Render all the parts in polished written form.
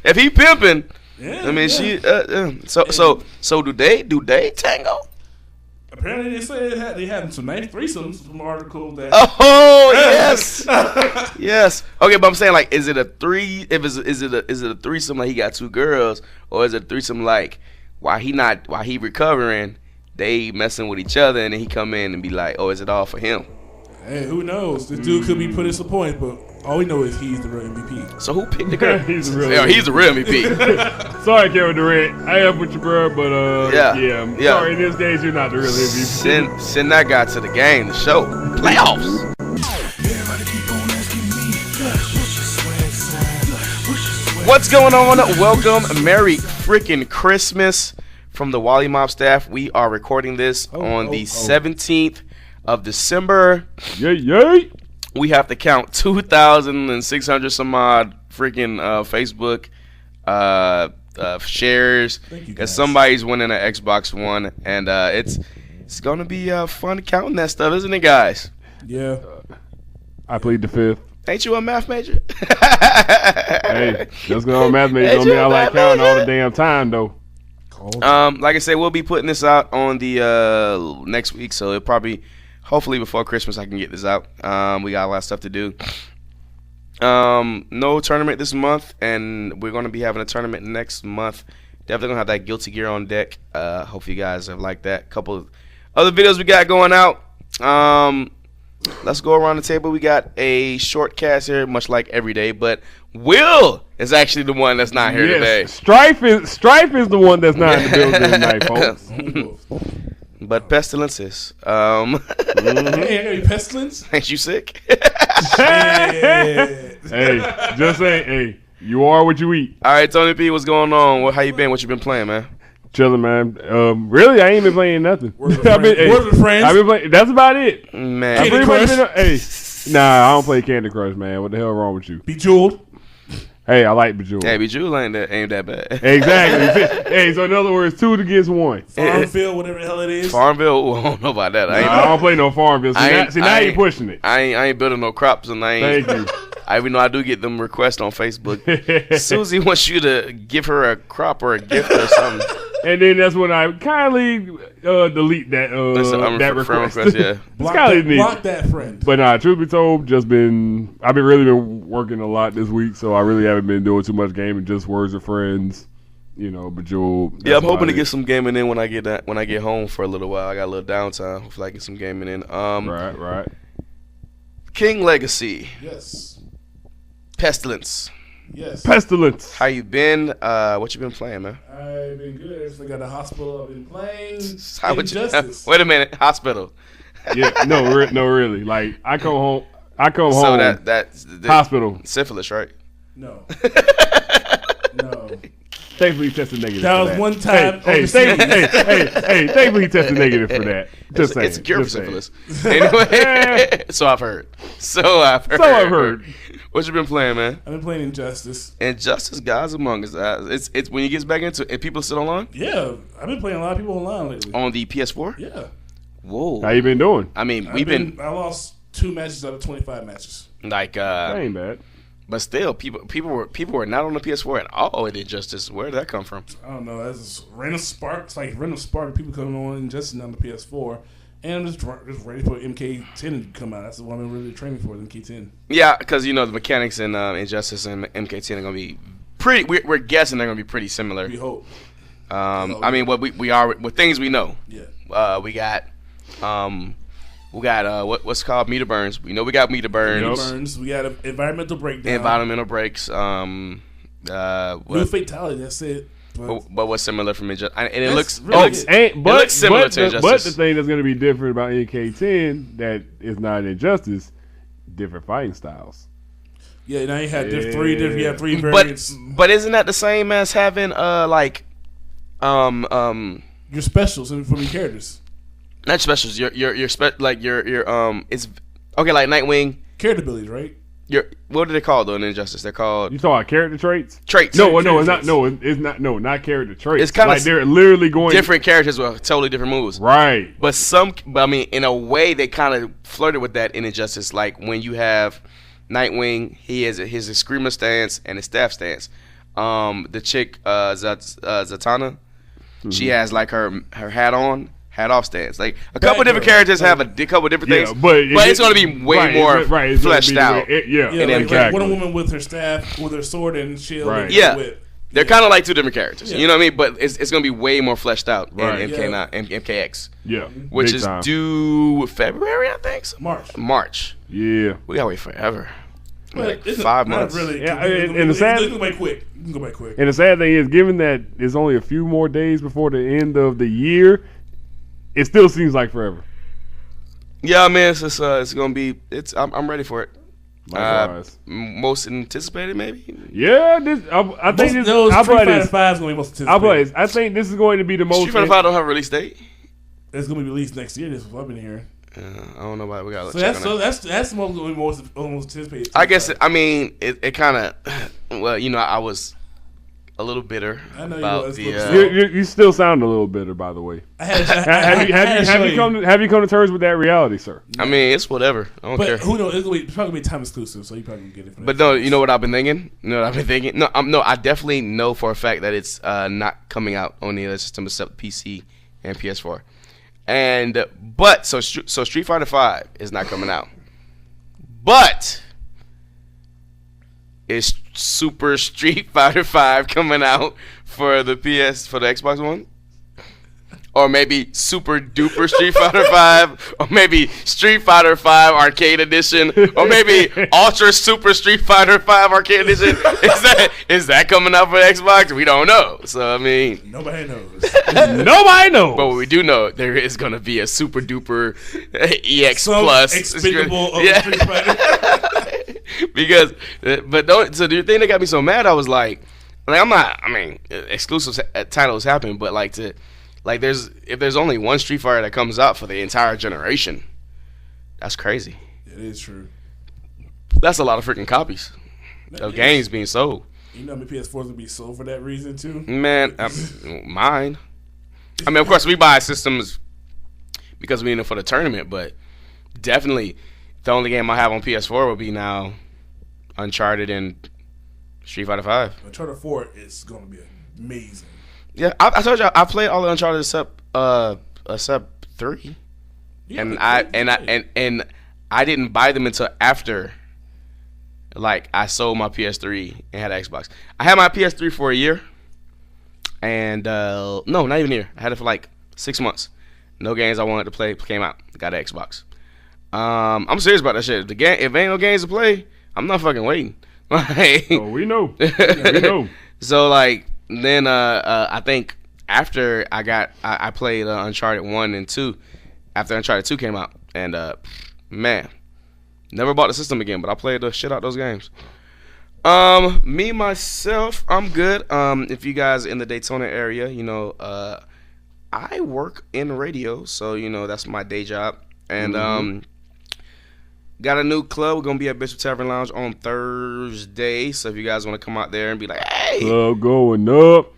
If he pimping, yeah, I mean, yeah. So do they tango? Apparently, they say they having some nice threesomes from an article that. Oh yes, yes. Okay, but I'm saying like, is it a three? Is it a threesome like he got two girls, or is it a threesome like while he recovering, they messing with each other, and then he come in and be like, oh, is it all for him? Hey, who knows? This dude could be putting some points, but all we know is he's the real MVP. So who picked the girl? He's the real MVP. Sorry, Kevin Durant. I am with you, bro, but Yeah. sorry, in this days you're not the real MVP. Send that guy to the game, the show, playoffs. What's going on? Welcome, Merry freaking Christmas from the Wollie Mopped staff. We are recording this on the 17th of December. Yay! We have to count 2,600 some odd freaking Facebook shares because somebody's winning an Xbox One, and it's gonna be fun counting that stuff, isn't it, guys? Yeah. I plead the fifth. Ain't you a math major? Hey, just go on math major. Don't mean I like counting all the damn time though. Like I said, we'll be putting this out on the next week, so it'll probably. Hopefully before Christmas I can get this out. We got a lot of stuff to do. No tournament this month, and we're going to be having a tournament next month. Definitely going to have that Guilty Gear on deck. Hope you guys have liked that. Couple of other videos we got going out. Let's go around the table. We got a short cast here, much like every day, but Will is actually the one that's not here today. Strife is the one that's not in the building tonight, folks. But Pestilence is. Hey, Pestilence? Ain't you sick? Hey, just say, hey, you are what you eat. All right, Tony P, what's going on? How you been? What you been playing, man? Chilling, man. Really, I ain't been playing nothing. Word with friends. I've been playing. That's about it. Man. Candy Crush? Nah, I don't play Candy Crush, man. What the hell wrong with you? Bejeweled. Hey, I like Bejeweled. Hey, Bejeweled ain't that bad. Exactly. Hey, so in other words, 2 against 1. Farmville, whatever the hell it is. Farmville, I don't know about that. I don't play no Farmville. See, now you're pushing it. I ain't building no crops, and Thank you. Even though I do get them requests on Facebook. Susie wants you to give her a crop or a gift or something. And then that's when I kindly delete that request. Yeah. Block that friend. But nah, truth be told, I've been really working a lot this week, so I really haven't been doing too much gaming. Just Words with Friends, Bejeweled. Yeah, I'm hoping to get some gaming in when I get home for a little while. I got a little downtime. Hopefully I get some gaming in. Right. King Legacy. Yes. Pestilence. Yes. Pestilence. How you been? What you been playing, man? I've been good. I got the hospital. I've been playing. Injustice. Wait a minute. Hospital. Yeah. No, really. Like I come home. So that's hospital. Syphilis, right? No. Thankfully, he tested negative. That was one time. Thankfully, he tested negative for that. Just saying. It's a cure for syphilis. Anyway, so I've heard. What you been playing, man? I've been playing Injustice. Injustice, Gods Among Us. It's when you get back into it, and people sit online? Yeah. I've been playing a lot of people online lately. On the PS4? Yeah. Whoa. How you been doing? I mean, I lost 2 matches out of 25 matches. Like, that ain't bad. But still, people were not on the PS4 at all in Injustice. Where did that come from? I don't know. That's random spark. It's like random spark. People coming on Injustice on the PS4, and I'm just ready for MK10 to come out. That's the one I'm really training for. MK10. Yeah, because the mechanics in Injustice and MK10 are gonna be pretty. We're guessing they're gonna be pretty similar. We hope. I mean, what we are with things we know. Yeah. We got. We got what's called meter burns. We know we got meter burns. We got environmental breakdown. Environmental breaks. New fatality. That's it. But what's similar from Injustice? And it looks similar to Injustice. But the thing that's going to be different about NK10 that is not Injustice, different fighting styles. Yeah, now you have three variants. But isn't that the same as having your specials from your characters? Not specials. Your it's okay like Nightwing character abilities, right? What are they called though in Injustice? They're called. You talking about character traits? Traits. No, it's not. No, it's not. No, not character traits. It's kind of like they're literally going different characters with totally different moves. Right. But I mean, in a way, they kind of flirted with that in Injustice. Like when you have Nightwing, he has his screamer stance and his staff stance. The chick Zatanna, she has like her hat on, hat off stance. Like a couple different characters have a couple different things, but it's going to be way more fleshed out. Like Wonder Woman with her staff, with her sword and shield. Right. Yeah. Whip. They're kind of like two different characters. You know what I mean? But it's going to be way more fleshed out in MKX. Yeah. Which is due February, I think. So March. Yeah. We gotta wait forever. Like it's 5 months. Really. Yeah, and the sad, you can go back quick. And the sad thing is, given that it's only a few more days before the end of the year, it still seems like forever. Yeah, man, it's gonna be. I'm ready for it. Likewise. Most anticipated, maybe. Yeah, I think Street Fighter 5 is gonna be most anticipated. I think this is going to be the most. Street Fighter 5 don't have a release date. It's gonna be released next year. This is what I've been hearing. I don't know about. We got. That's most anticipated. I guess. It kind of. Well, I was a little bitter about the. You still sound a little bitter, by the way. Have you come to terms with that reality, sir? I mean, it's whatever. I don't care. Who knows? It's probably gonna be time exclusive, so you probably gonna get it. But no, you know what I've been thinking? No, I definitely know for a fact that it's not coming out on the other system except PC and PS4. So Street Fighter 5 is not coming out. But is Super Street Fighter 5 coming out for the Xbox One? Or maybe Super Duper Street Fighter 5, or maybe Street Fighter 5 Arcade Edition, or maybe Ultra Super Street Fighter 5 Arcade Edition. Is that coming out for Xbox? We don't know. So nobody knows. Nobody knows. But what we do know, there is going to be a Super Duper EX Some Plus expendable Street Fighter. Because, so the thing that got me so mad, I was like I'm not. I mean, exclusive titles happen, but if there's only one Street Fighter that comes out for the entire generation, that's crazy. It is true. That's a lot of freaking copies of games being sold. You know how many PS4s will be sold for that reason too? Man, mine. I mean, of course, we buy systems because we need it for the tournament, but definitely the only game I have on PS4 will be now Uncharted and Street Fighter 5. Uncharted 4 is going to be amazing. Yeah, I told you I played all the Uncharted except 3, Yeah, and I didn't buy them until after, I sold my PS3 and had an Xbox. I had my PS3 for a year, and no, not even a year. I had it for 6 months. No games I wanted to play came out. Got an Xbox. I'm serious about that shit. If ain't no games to play, I'm not fucking waiting. We know. We know. So then I think after I played Uncharted 1 and 2, after Uncharted 2 came out, and man, never bought the system again, but I played the shit out those games. Me myself, I'm good. If you guys in the Daytona area, I work in radio, so that's my day job, and got a new club. We're gonna be at Bishop Tavern Lounge on Thursday, so if you guys want to come out there and be like, hey, club going up,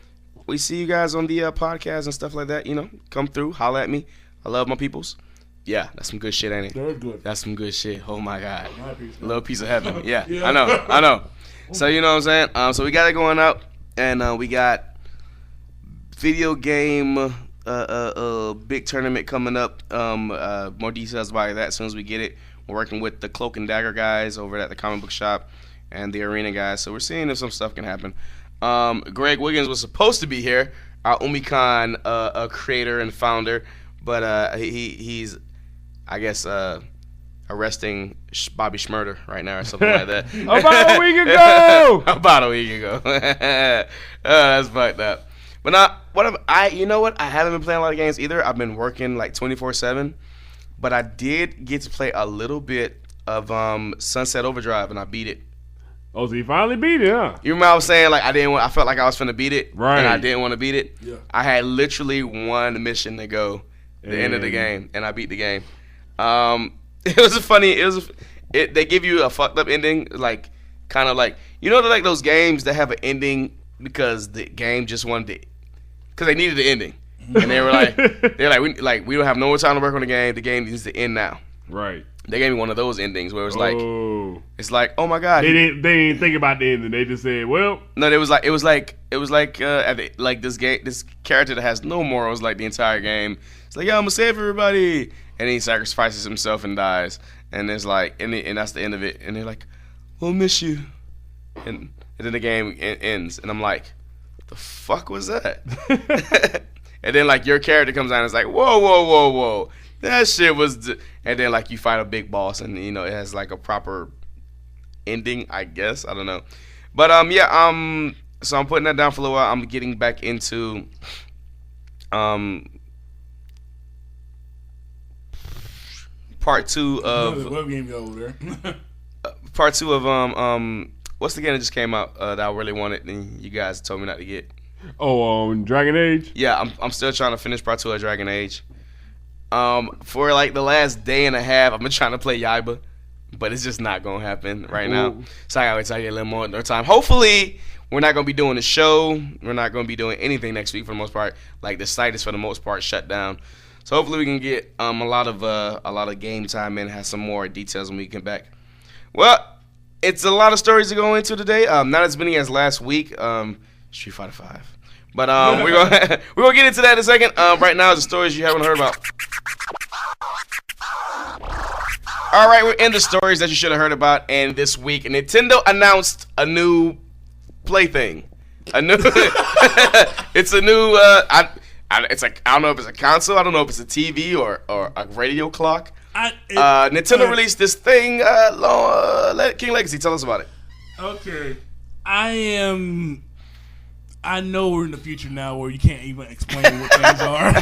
we see you guys on the podcast and stuff like that, come through, holla at me. I love my peoples. Yeah, that's some good shit, ain't it? They're good. That's some good shit. Oh my god, piece, little piece of heaven. Yeah, I know. So you know what I'm saying. So we got it going out, and we got video game big tournament coming up. More details about that as soon as we get it. We're working with the Cloak and Dagger guys over at the comic book shop and the arena guys, so we're seeing if some stuff can happen. Greg Wiggins was supposed to be here, our Umicon creator and founder, but he's, I guess, arresting Bobby Schmurder right now or something like that. About a week ago. About a week ago. That's fucked up. But you know what? I haven't been playing a lot of games either. I've been working 24/7. But I did get to play a little bit of Sunset Overdrive, and I beat it. Oh, so you finally beat it, huh? You remember I was saying I felt like I was finna beat it, right? And I didn't want to beat it. Yeah. I had literally one mission to go, the end of the game, and I beat the game. It was funny. They give you a fucked up ending, those games that have an ending because the game just wanted it, because they needed the ending. And they were we don't have no more time to work on the game. The game needs to end now. Right. They gave me one of those endings where it was like, Oh. it's like, oh my god, They didn't think about the ending. They just said, well, no, it was like this character that has no morals like the entire game. It's like, yeah, I'm gonna save everybody, and he sacrifices himself and dies, and there's like, and that's the end of it, and they're like, we'll miss you, and then the game ends, and I'm like, the fuck was that? And then like your character comes out and it's like, whoa, that shit was, and then like you fight a big boss, and you know it has like a proper ending, I guess. I don't know, but so I'm putting that down for a little while. I'm getting back into part two of what game go over there? part two of what's the game that just came out that I really wanted and you guys told me not to get? Dragon Age. Yeah, I'm still trying to finish part two of Dragon Age. For like the last day and a half, I've been trying to play Yaiba, but it's just not gonna happen right now. Ooh. So I gotta wait till I get a little more time. Hopefully, we're not gonna be doing the show. We're not gonna be doing anything next week for the most part. Like the site is for the most part shut down. So hopefully we can get a lot of game time in, have some more details when we get back. Well, it's a lot of stories to go into today. Not as many as last week. Street Fighter 5. But we're gonna get into that in a second. Right now, the stories you haven't heard about. All right, we're in the stories that you should have heard about. And this week, Nintendo announced a new plaything. It's a new. It's like, I don't know if it's a console. I don't know if it's a TV or a radio clock. Nintendo released this thing. King Legacy, tell us about it. Okay, I know we're in the future now where you can't even explain what things are.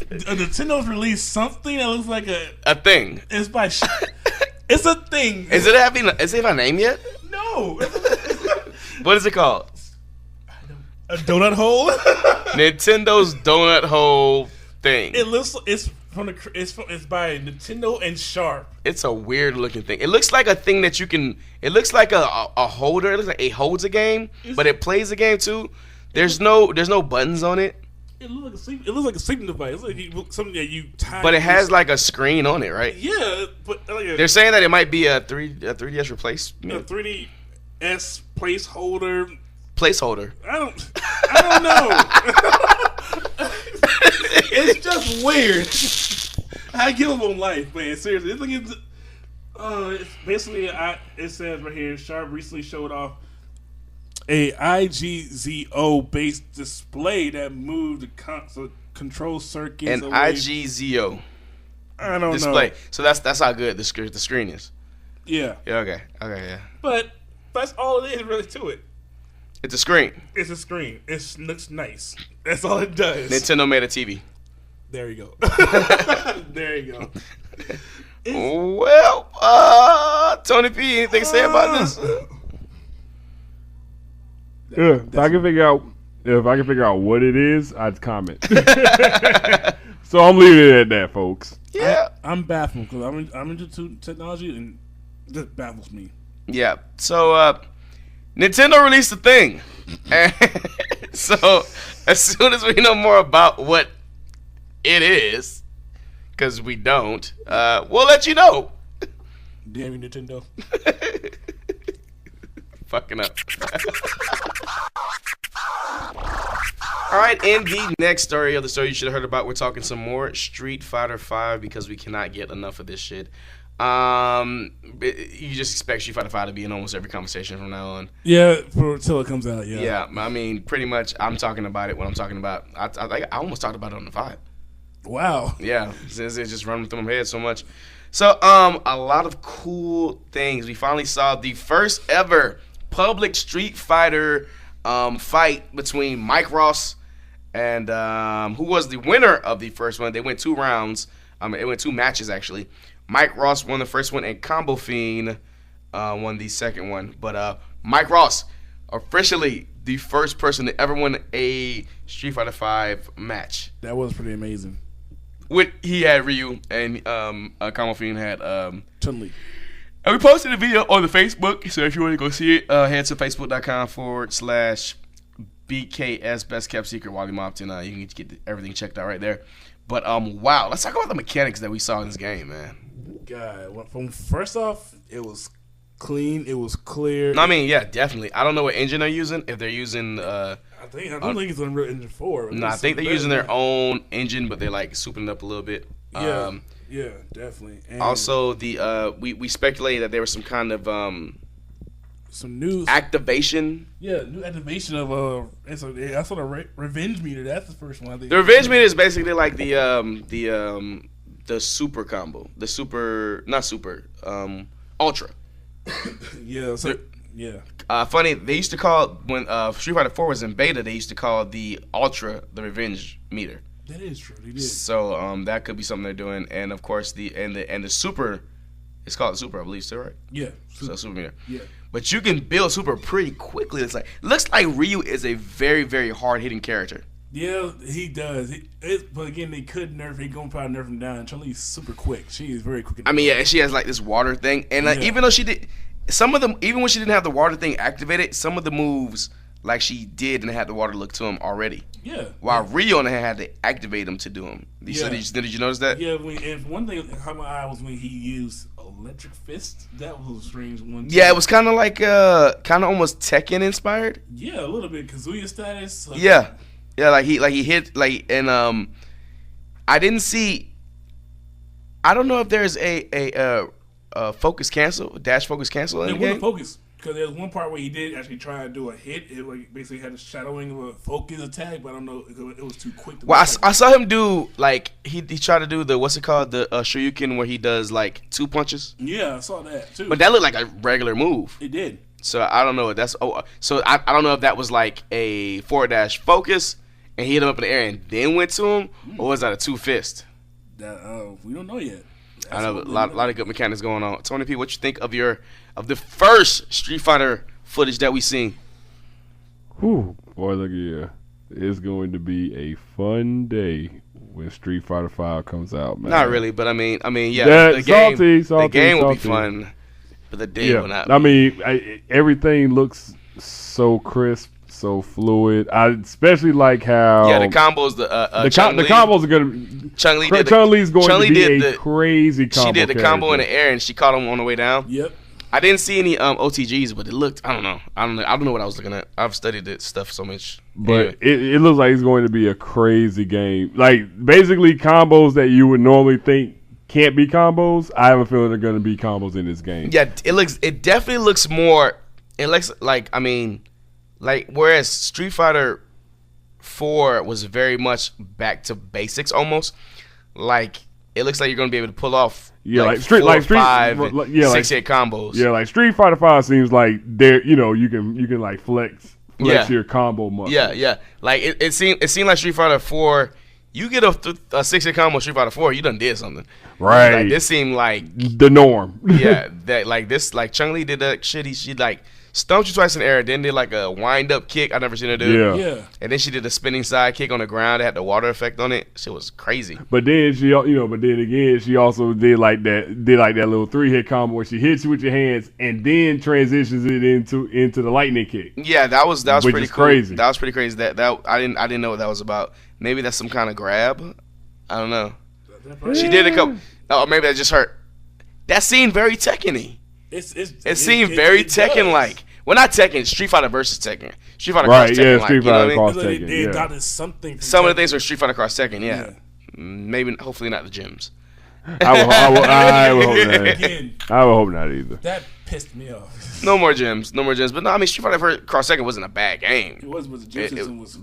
Nintendo's released something that looks like a thing. It's by. It's a thing. Is it have a name yet? No. What is it called? A donut hole. Nintendo's donut hole thing. It looks. It's by Nintendo and Sharp. It's a weird looking thing. It looks like a thing that you can. It looks like a holder. It looks like it holds a game, but it plays a game too. There's no buttons on it. It looks like a sleeping device. It's like something that you tie. But it has like a screen on it, right? Yeah, but they're saying that it might be a 3DS replacement. A 3DS placeholder. Placeholder. I don't know. It's just weird. I give up on life, man. Seriously, it's basically it says right here. Sharp recently showed off a IGZO based display that moved the console control circuits. An IGZO. I don't display. know. So that's how good the screen is. Yeah. Okay. Yeah. But that's all it is really to it. It's a screen. It's a screen. It looks nice. That's all it does. Nintendo made a TV. There you go. There you go. Well, Tony P, anything to say about this? Yeah, if I can figure out what it is, I'd comment. So I'm leaving it at that, folks. Yeah, I'm baffled because I'm into technology and it just baffles me. Yeah. So Nintendo released a thing, and so as soon as we know more about what it is, because we don't, we'll let you know. Damn you, Nintendo. Fucking up. All right, in the next story of the story you should have heard about, we're talking some more Street Fighter 5 because we cannot get enough of this shit. You just expect Street Fighter 5 to be in almost every conversation from now on. Yeah, until it comes out. Yeah. Yeah, I mean, pretty much. I'm talking about it when I'm talking about. I almost talked about it on the 5. Wow. Yeah, it's just running through my head so much. So, a lot of cool things. We finally saw the first ever public Street Fighter fight between Mike Ross and who was the winner of the first one. They went 2 rounds. It went 2 matches actually. Mike Ross won the first one, and Combo Fiend won the second one. But Mike Ross, officially the first person to ever win a Street Fighter 5 match. That was pretty amazing. He had Ryu, and Combo Fiend had Chun-Li. And we posted a video on the Facebook, so if you want to go see it, head to facebook.com/BKS Best Kept Secret Wollie Mopped, and you can get everything checked out right there. But wow, let's talk about the mechanics that we saw in this game, man. God, from first off, it was clean. It was clear. No, I mean, yeah, definitely. I don't know what engine they're using. If they're using, I don't think it's Unreal Engine 4. no, I think they're using their own engine, but they're like souping it up a little bit. Yeah, definitely. And Also, the we speculated that there was some kind of some news activation. Yeah, new activation of I saw the revenge meter. That's the first one. I think The revenge meter is basically like the super combo, ultra. Yeah, yeah. Funny, they used to call when Street Fighter 4 was in beta. They used to call the ultra the revenge meter. That is true. They did. So that could be something they're doing, and of course the super, it's called the super, I believe, still right? Yeah. So super meter. Yeah. But you can build super pretty quickly. Looks like Ryu is a very, very hard hitting character. Yeah, he does. But again, they could nerf. They gonna probably nerf him down. Chun-Li's super quick. She is very quick. I mean, yeah, and she has like this water thing, and even though she did some of them, even when she didn't have the water thing activated, some of the moves like she did and had the water look to him already. Yeah. While Ryu only had to activate them to do them. Yeah. Did you notice that? Yeah. And one thing that caught my eye was when he used electric fist. That was a strange one. Yeah, it was kind of like kind of almost Tekken inspired. Yeah, a little bit Kazuya status. Yeah. Yeah, like he hit and I didn't see. I don't know if there's a focus cancel, dash focus cancel in the game. Focus because there's one part where he did actually try to do a hit. It like basically had a shadowing of a focus attack, but I don't know. It was too quick. Well, I saw him do like he tried to do the what's it called, the Shoryuken, where he does like 2 punches. Yeah, I saw that too. But that looked like a regular move. It did. So I don't know if that's. So I don't know if that was like a forward dash focus and he hit him up in the air and then went to him, or was that a 2 fist? We don't know yet. I know a lot of good mechanics going on. Tony P, what you think of the first Street Fighter footage that we seen? Whew, boy, look here. It's going to be a fun day when Street Fighter 5 comes out, man. Not really, but I mean, yeah, the game will be fun, but the day will not. I mean, everything looks so crisp, so fluid. I especially like how the combos. The combos are gonna. Chun-Li's going to be a crazy combo. She did the combo in the air and she caught him on the way down. Yep. I didn't see any OTGs, but it looked. I don't know what I was looking at. I've studied this stuff so much. But anyway. it looks like it's going to be a crazy game. Like basically combos that you would normally think can't be combos. I have a feeling they're going to be combos in this game. Yeah, it definitely looks more. It looks like whereas Street Fighter 4 was very much back to basics almost. Like it looks like you're going to be able to pull off Street 5 6 hit combos. Yeah, like Street Fighter 5 seems like there you can like flex your combo muscle. Yeah. Like it seemed like Street Fighter 4, you get a 6 hit combo Street Fighter 4, you done did something. Right. Like this seemed like the norm. Yeah, that like Chun-Li did that shit. She like stumped you twice in the air, then did like a wind up kick. I never seen her do. Yeah. And then she did a spinning side kick on the ground that had the water effect on it. Shit was crazy. But then she also did like that little 3-hit combo where she hits you with your hands and then transitions it into the lightning kick. Yeah, that was which pretty is cool. Crazy. That was pretty crazy. That I didn't know what that was about. Maybe that's some kind of grab. I don't know. She did a couple. Oh, maybe that just hurt. That seemed very Tekken-y. It seemed very Tekken-like. Well, not Tekken. Street Fighter versus Tekken. Street Fighter cross Tekken. Street Fighter cross Tekken. They adopted something. Some of the things were Street Fighter cross Tekken. Yeah. Maybe, hopefully not the gyms. I would hope not. I would hope not either. That pissed me off. No more gyms. But no, I mean Street Fighter cross Tekken wasn't a bad game. It was, but the gym system was.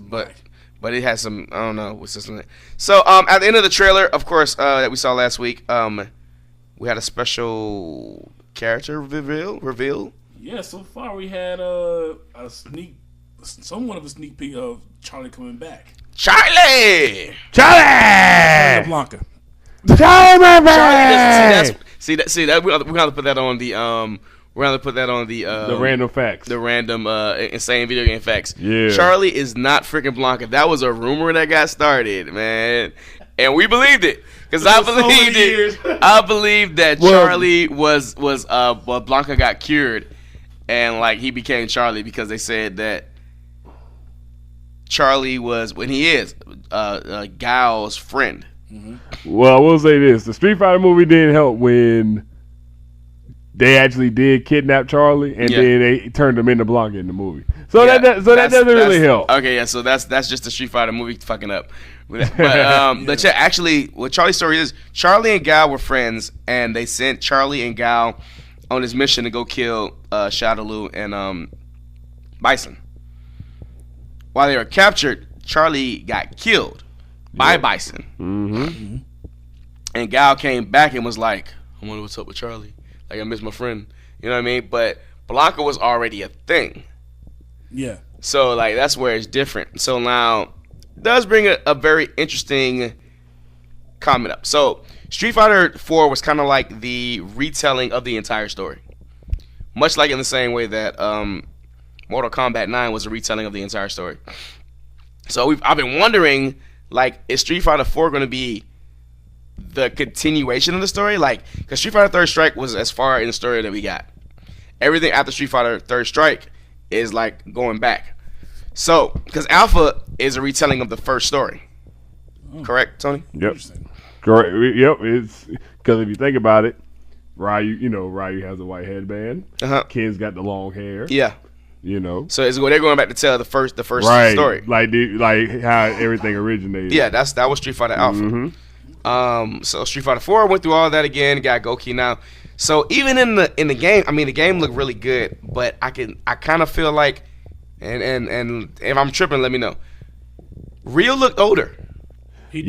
But it has some, I don't know what's system. So at the end of the trailer, of course, that we saw last week, we had a special character reveal. Yeah, so far we had somewhat of a sneak peek of Charlie coming back. Charlie Blanca. Charlie! See that we're gonna put that on the the random facts. The random insane video game facts. Yeah. Charlie is not freaking Blanca. That was a rumor that got started, man. And we believed it. Because I believed it. I believed that Charlie was Blanca got cured and like he became Charlie because they said that Charlie was Gao's friend. Well, I will say this: the Street Fighter movie didn't help when they actually did kidnap Charlie, and then they turned him into Blanca in the movie. So that doesn't really help. Okay, yeah. So that's just the Street Fighter movie fucking up. But but yeah, actually, what Charlie's story is, Charlie and Gal were friends, and they sent Charlie and Gal on this mission to go kill Shadaloo and Bison. While they were captured, Charlie got killed by Bison. Mm-hmm. And Gal came back and was like, I wonder what's up with Charlie. Like, I miss my friend. You know what I mean? But Blanca was already a thing. Yeah. So, like, that's where it's different. So now, it does bring a very interesting comment up. So, Street Fighter 4 was kind of like the retelling of the entire story. Much like in the same way that Mortal Kombat 9 was a retelling of the entire story. So, I've been wondering, like, is Street Fighter 4 going to be the continuation of the story? Like, because Street Fighter Third Strike was as far in the story that we got. Everything after Street Fighter Third Strike is like going back. So, because Alpha is a retelling of the first story. Correct, Tony? Yep. Correct. Yep. It's because if you think about it, Ryu has a white headband. Ken's got the long hair. Yeah. So it's where they're going back to tell the first right. story. Like how everything originated. Yeah, that was Street Fighter Alpha. Mm-hmm. So Street Fighter 4 went through all that again, got Goki now. So even in the game, I mean the game looked really good, but I kind of feel like, and if I'm tripping, let me know. Ryu looked older. He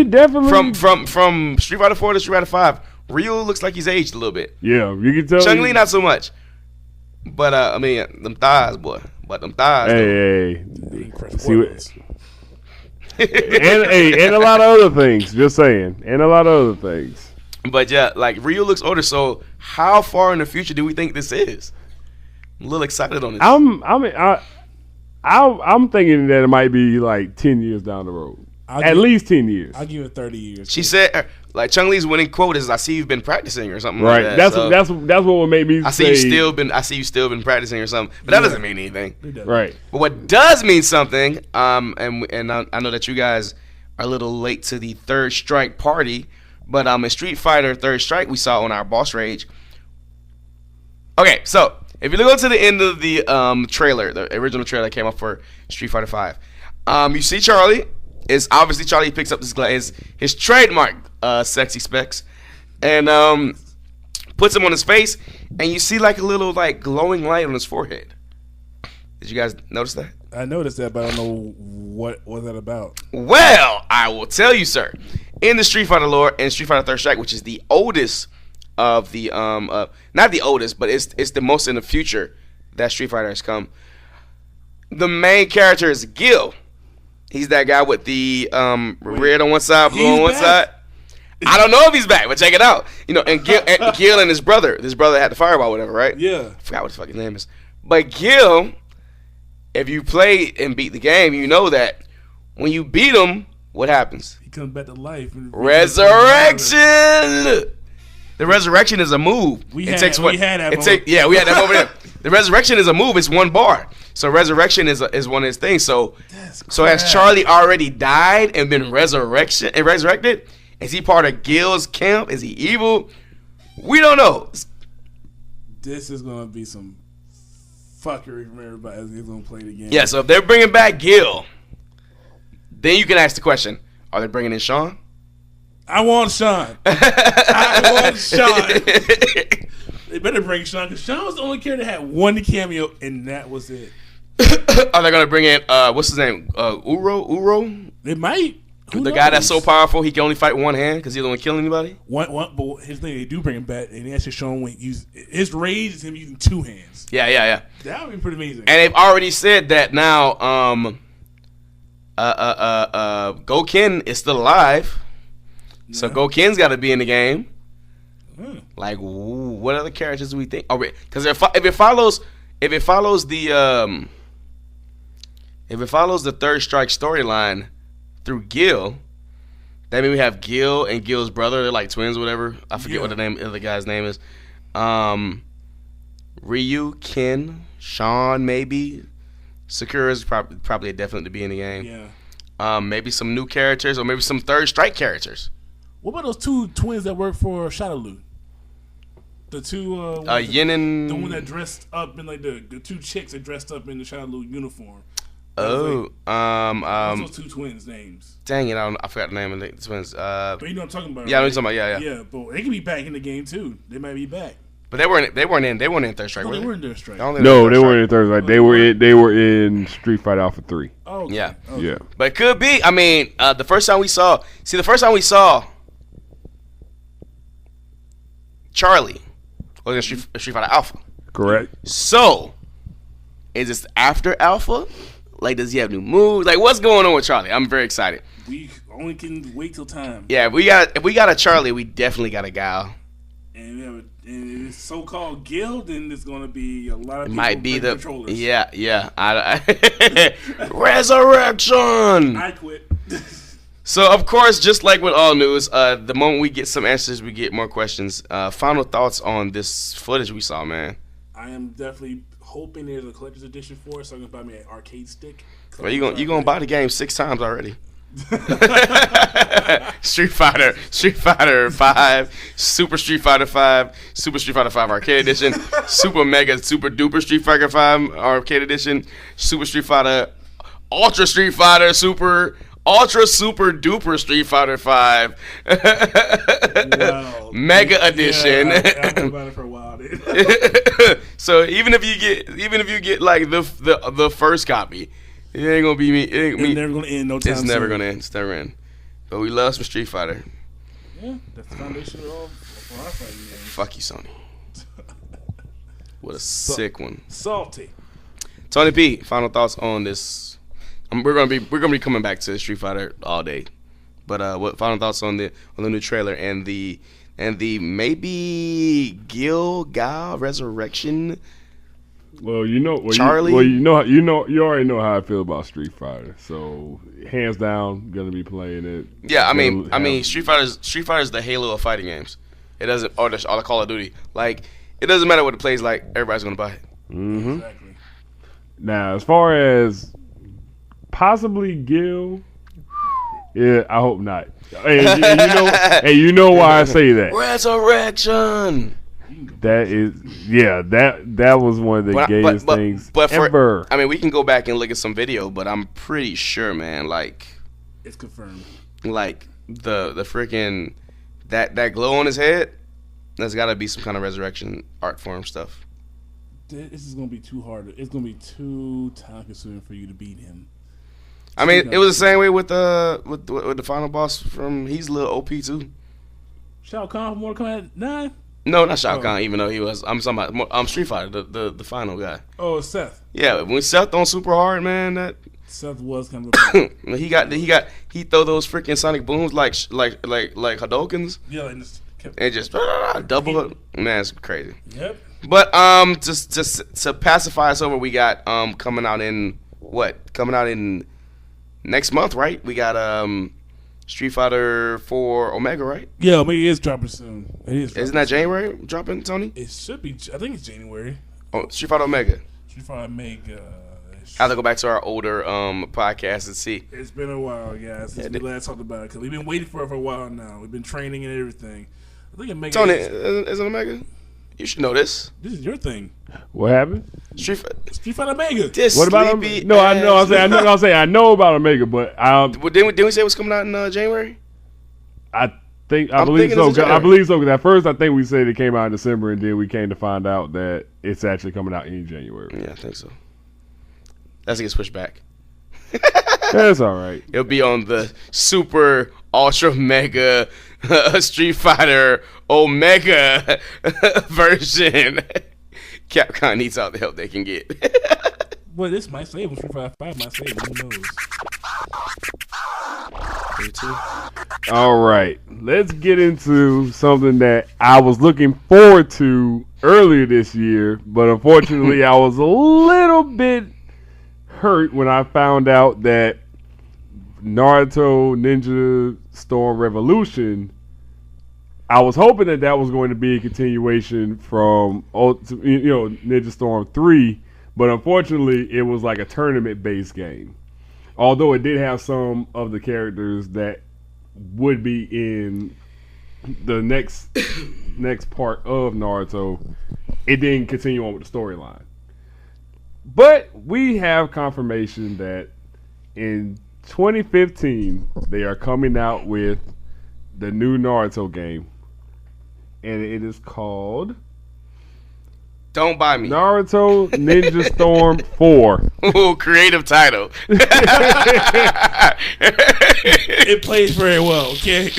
definitely from Street Fighter 4 to Street Fighter 5. Ryu looks like he's aged a little bit. Yeah, you can tell. Chun-Li not so much. But I mean them thighs, boy. But them thighs. Hey. See what? and a lot of other things. Just saying, and a lot of other things. But yeah, like Ryu looks older. So how far in the future do we think this is? I'm a little excited on this. I'm thinking that it might be like 10 years down the road. At least 10 years. I'll give it 30 years. She said, like Chun-Li's winning quote is, "I see you've been practicing" or something right. like that. That's what would make me. I see you still been practicing or something. But that doesn't mean anything. Right. But what does mean something, and I know that you guys are a little late to the Third Strike party, but in Street Fighter Third Strike we saw on our Boss Rage. Okay, so if you go to the end of the trailer, the original trailer that came up for Street Fighter 5, you see Charlie. It's obviously Charlie picks up his trademark sexy specs and puts them on his face, and you see like a little like glowing light on his forehead. Did you guys notice that? I noticed that, but I don't know what was that about. Well, I will tell you, sir. In the Street Fighter lore, in Street Fighter Third Strike, which is the oldest of the not the oldest, but it's the most in the future that Street Fighter has come. The main character is Gil. He's that guy with the red on one side, blue on one side. I don't know if he's back, but check it out. And Gil and his brother had the fireball, whatever, right? Yeah. I forgot what his fucking name is. But Gil, if you play and beat the game, you know that when you beat him, what happens? He comes back to life. Resurrection. The resurrection is a move. We had that moment. Yeah, we had that moment. The resurrection is a move. It's one bar. So resurrection is one of his things. So has Charlie already died and been resurrected? Is he part of Gil's camp? Is he evil? We don't know. This is gonna be some fuckery from everybody as he's gonna play the game. Yeah. So if they're bringing back Gil, then you can ask the question: are they bringing in Sean? I want Sean. They better bring Sean, because Sean was the only character that had one cameo, and that was it. Are they gonna bring in what's his name? Uro? They might. The guy that's so powerful he can only fight one hand because he don't kill anybody. But his thing, they do bring him back, and they actually show him his rage is him using two hands. Yeah. That would be pretty amazing. And they've already said that now. Goken is still alive, so Goken's got to be in the game. Like, what other characters do we think? Because if it follows the Third Strike storyline through Gil, that means we have Gil and Gil's brother. They're like twins, or whatever. I forget what the name of the guy's name is. Ryu, Ken, Sean, maybe. Sakura's probably definitely to be in the game. Yeah. Maybe some new characters or maybe some Third Strike characters. What about those two twins that work for Shadowloo? The two Yin and the one that dressed up in like the two chicks that dressed up in the Shadowloo uniform. Oh, What's those two twins' names? Dang it! I forgot the name of the twins. But you know what I'm talking about. Yeah, I know right? what you're talking about. Yeah. Yeah, but they could be back in the game too. They might be back. But they weren't in Third Strike. No, were they were in Third Strike. No, they weren't in Third Strike. They were in Street Fighter Alpha 3. Oh, okay. Yeah. Okay. Yeah. But it could be. I mean, the first time we saw Charlie was in Street Fighter Alpha. Correct. So, is this after Alpha? Like, does he have new moves? Like, what's going on with Charlie? I'm very excited. We only can wait till time. Yeah, if we got a Charlie, we definitely got a Gal. And we have and it's so-called guild, then it's going to be a lot of people Might be the controllers. yeah. Resurrection. I quit. So of course, just like with all news, the moment we get some answers, we get more questions. Final thoughts on this footage we saw, man. I am definitely hoping there's a collector's edition for it, so I can buy me an arcade stick. Well, you gonna buy the game 6 times already. Street Fighter 5, Super Street Fighter 5, Super Street Fighter 5 Arcade Edition, Super Mega Super Duper Street Fighter 5 Arcade Edition, Super Street Fighter, Ultra Street Fighter Super, Ultra Super Duper Street Fighter 5, Wow. Mega Edition. Yeah, I've been about it for a while. Dude. So even if you get like the first copy, it ain't gonna be me. It ain't It's me. never going to end no time It's never soon. gonna end. It's never end. But we love some Street Fighter. Yeah, that's the foundation of all for our fighting games. Fuck you, Sony. What a sick one. Salty. Tony P, final thoughts on this? We're gonna be coming back to Street Fighter all day. But what final thoughts on the new trailer and the maybe Gal Resurrection? Well, Charlie? you already know how I feel about Street Fighter. So hands down, gonna be playing it. Yeah, I mean, Street Fighter's the Halo of fighting games. It doesn't, or the Call of Duty. Like, it doesn't matter what it plays like. Everybody's gonna buy it. Mm-hmm. Exactly. Now, as far as possibly Gil, yeah, I hope not. And you know why I say that. Resurrection. That was one of the gayest things ever. I mean, we can go back and look at some video, but I'm pretty sure, man, like It's confirmed. like the freaking that glow on his head, there's got to be some kind of resurrection art form stuff. This is going to be too hard. It's going to be too time consuming for you to beat him. I mean, it was the same way with the final boss from. He's a little OP too. Shao Kahn from Mortal Kombat 9? No, not Shao Kahn. Even though he was, I'm talking about Street Fighter, the final guy. Oh, Seth. Yeah, when Seth on super hard, man, that Seth was kind of he throw those freaking sonic booms like Hadokens yeah, and just kept, and just double it. Man, it's crazy. Yep. But just to pacify us over, we got coming out in next month, right? We got Street Fighter 4 Omega, right? Yeah, Omega is dropping soon. It is. Isn't that January dropping, Tony? It should be. I think it's January. Oh, Street Fighter Omega. Street Fighter Omega. I have to go back to our older podcast and see. It's been a while, guys, since we last talked about it. Because we've been waiting for it for a while now. We've been training and everything. I think Omega. Tony, is it Omega? You should know this. This is your thing. What happened? Street Fighter Omega. What about Omega? No, I know. I know about Omega, but didn't we say it was coming out in January? I believe so. I believe so. Because at first I think we said it came out in December, and then we came to find out that it's actually coming out in January. Yeah, I think so. That's gets pushed back. That's all right. It'll be on the Super Ultra Mega Street Fighter Omega version. Capcom needs all the help they can get. Well, this might save them. Street Fighter 5 might save them. Who knows? All right. Let's get into something that I was looking forward to earlier this year, but unfortunately I was a little bit hurt when I found out that Naruto Ninja Storm Revolution, I was hoping that was going to be a continuation from Ninja Storm 3, but unfortunately it was like a tournament based game. Although it did have some of the characters that would be in the next part of Naruto, it didn't continue on with the storyline. But we have confirmation that in 2015 they are coming out with the new Naruto game, and it is called Don't buy me. Naruto Ninja Storm 4. Ooh, creative title. It plays very well, okay?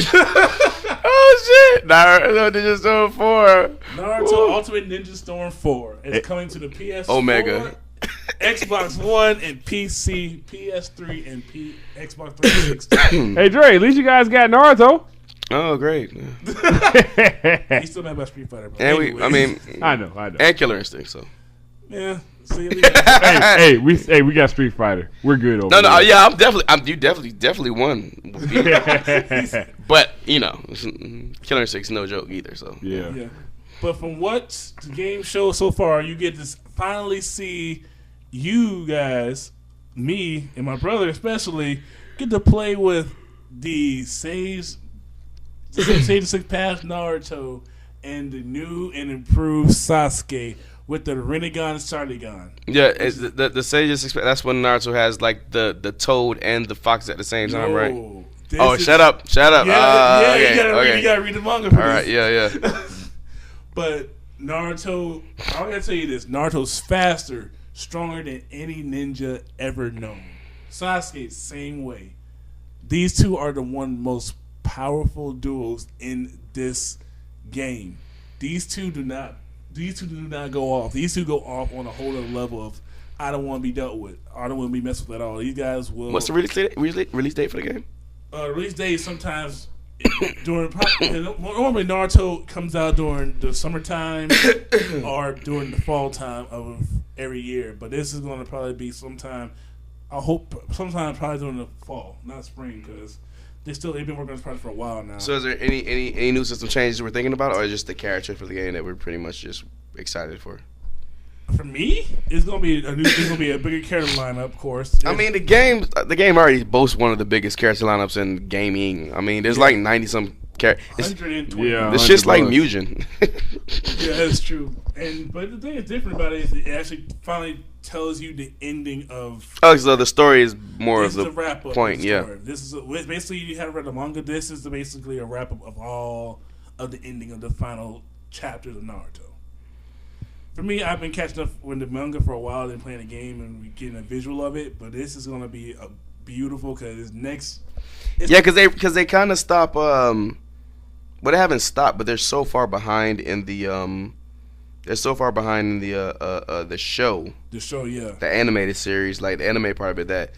Oh shit! Naruto Ninja Storm 4. Naruto Ooh. Ultimate Ninja Storm 4 is coming to the PS4, Omega. Xbox One, and PC, PS3, and Xbox 360. Hey Dre, at least you guys got Naruto. Oh, great. He's still mad about Street Fighter, bro. And I know. and Killer Instinct. So Yeah. See, we got Street Fighter. We're good over no, there. yeah, you definitely won. But Killer Instinct's no joke either. So Yeah. But from what the game shows so far, you get to finally see you guys, me and my brother especially, get to play with the Sage 6 past Naruto and the new and improved Sasuke with the Rinnegan Sharingan. yeah, it's the Sages. That's when Naruto has like the toad and the fox at the same time, right? Oh, shut up! Yeah, Okay. you gotta read the manga for All this. right, yeah. But Naruto, I gotta tell you this: Naruto's faster, stronger than any ninja ever known. Sasuke, same way. These two are the most powerful duos in this game. These two do not go off. These two go off on a whole other level of I don't want to be dealt with. I don't want to be messed with at all. These guys will. What's the release date for the game? Release date sometimes normally Naruto comes out during the summertime or during the fall time of every year. But this is going to probably be sometime. I hope sometime probably during the fall, not spring, because they've been working on this project for a while now. So, is there any new system changes we're thinking about, or just the character for the game that we're pretty much just excited for? For me, it's gonna be a bigger character lineup, of course. I mean, the game already boasts one of the biggest character lineups in gaming. I mean, there's like 90 some characters. 120. Yeah. It's just like 100 Mugen. Yeah, that's true. But the thing that's different about it is it actually finally tells you the ending of. Oh, so the story is more This of is the a wrap up. point. Yeah. This is basically you haven't read the manga. This is basically a wrap up of all of the ending of the final chapters of Naruto. For me, I've been catching up with the manga for a while, then playing the game and getting a visual of it. But this is gonna be a beautiful because because they kind of stop. Well, they haven't stopped, but they're so far behind in the the show. The show, yeah. The animated series, like the anime part of it, that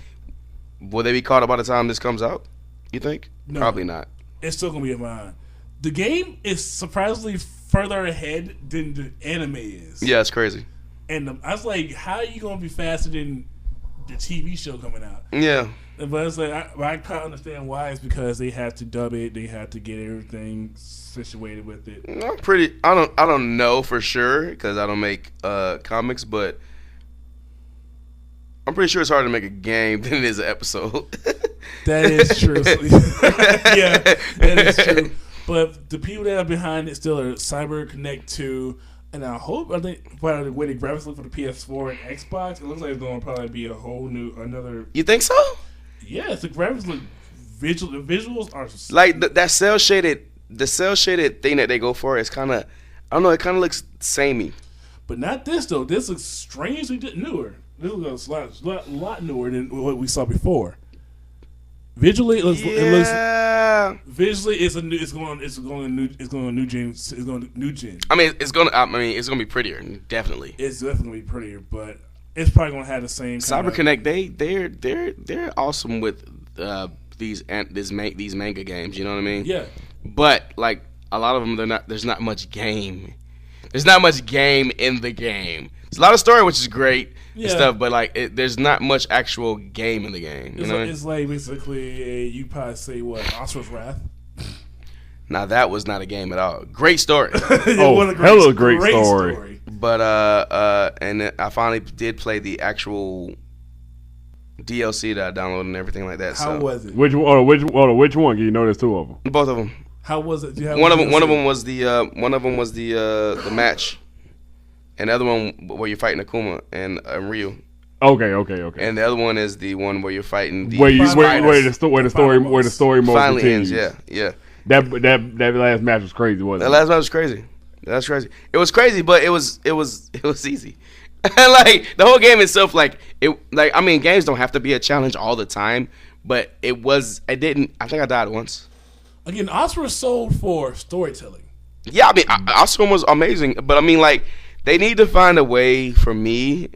will they be caught up by the time this comes out? You think? No. Probably not. It's still gonna be in mine. The game is surprisingly further ahead than the anime is. Yeah, it's crazy. And I was like, how are you gonna be faster than the TV show coming out? Yeah. But it's like I kind of understand why. It's because they had to dub it. They had to get everything situated with it. I don't know for sure because I don't make comics, but I'm pretty sure it's harder to make a game than it is an episode. That is true. Yeah, that is true. But the people that are behind it still are Cyber Connect 2, and I think by the way the graphics look for the PS4 and Xbox, it looks like it's going to probably be a whole new another. You think so? Yes, the graphics look the visuals are like that cell shaded thing that they go for is kind of, I don't know, it kind of looks samey. But not this though. This looks strangely newer. This looks a lot newer than what we saw before. Visually, it looks visually it's going to new gen. I mean, it's gonna be prettier, definitely. It's definitely going to be prettier, but it's probably going to have the same. Cyber Connect, they're awesome with these manga games. You know what I mean? Yeah. But like a lot of them, there's not much game. There's not much game in the game. It's a lot of story, which is great and stuff, but like there's not much actual game in the game. You know what I mean? It's like basically you probably say what Asura's Wrath. Now that was not a game at all. Great story. Hella great story. But and I finally did play the actual DLC that I downloaded and everything like that. How so. was it? Which one? You know, there's two of them. Both of them. How was it? Do you have One of DLC? them was the match, and the other one where you're fighting Akuma and Ryu. Okay. And the other one is the one where you're fighting the Where the story mode finally continues. ends. Yeah. That last match was crazy, wasn't That it? last match was crazy. That's crazy. It was crazy, but it was easy. Like the whole game itself, games don't have to be a challenge all the time, but it was. I think I died once. Again, Oscar sold for storytelling. Yeah, I mean, Oscar was amazing, but I mean, like, they need to find a way for me.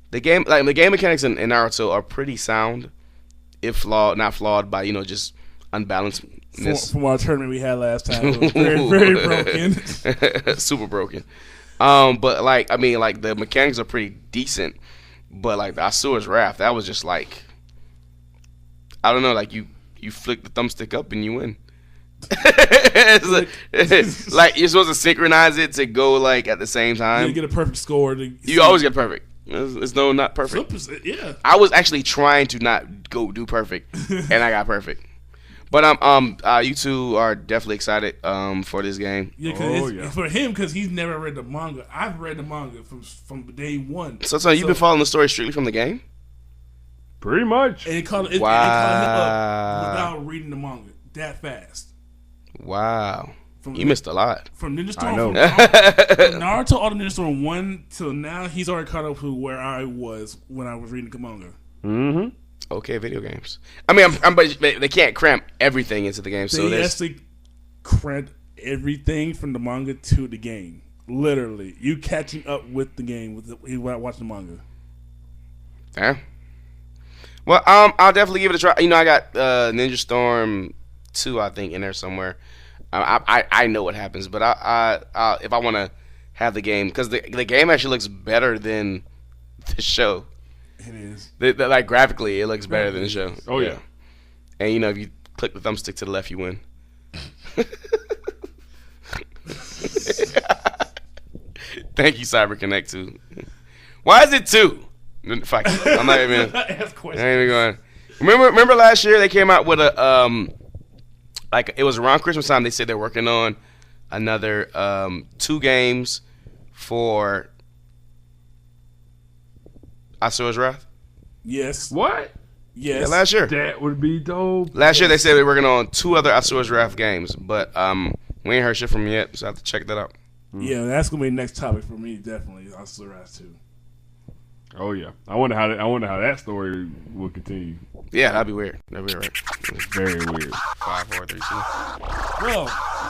The game mechanics in Naruto are pretty sound, if not flawed by just unbalancedness. From our tournament we had last time, it was very, very broken. Super broken. But the mechanics are pretty decent. But like the Asura's Wrath, that was just like, I don't know, like you flick the thumbstick up and you win. It's like you're supposed to synchronize it to go like at the same time. You get a perfect score. You always get perfect. It's not perfect. Yeah. I was actually trying to not go do perfect, and I got perfect. But you two are definitely excited for this game. Yeah, because for him, because he's never read the manga. I've read the manga from day one. So you've been following the story strictly from the game? Pretty much. And it caught him up without reading the manga that fast. Wow. You missed a lot. From Ninja Storm, I know. from Naruto, all the Ninja Storm 1 till now, he's already caught up to where I was when I was reading the manga. Mm-hmm. Okay, video games. I mean, but they can't cramp everything into the game. So they actually cramped everything from the manga to the game. Literally, you catching up with the game without watching the manga. Damn. Well, I'll definitely give it a try. I got Ninja Storm 2, I think, in there somewhere. I know what happens, but I if I want to have the game, because the game actually looks better than the show. It is. Like graphically, it looks better than the show. Oh yeah. And if you click the thumbstick to the left, you win. Thank you, CyberConnect 2. Why is it 2? Fuck, I'm not even. I ain't even going. Remember last year they came out with a it was around Christmas time. They said they're working on another 2 games for Asura's Wrath. Yes. What? Yes. Yeah, last year. That would be dope. Last year they said they were working on 2 other Asura's Wrath games, but we ain't heard shit from them yet, so I have to check that out. Yeah, that's gonna be the next topic for me. Definitely, Asura's Wrath 2. Oh yeah. I wonder how that story will continue. Yeah, that'd be weird. That'd be right. It's very weird. 5, 4, 3, 2. Well,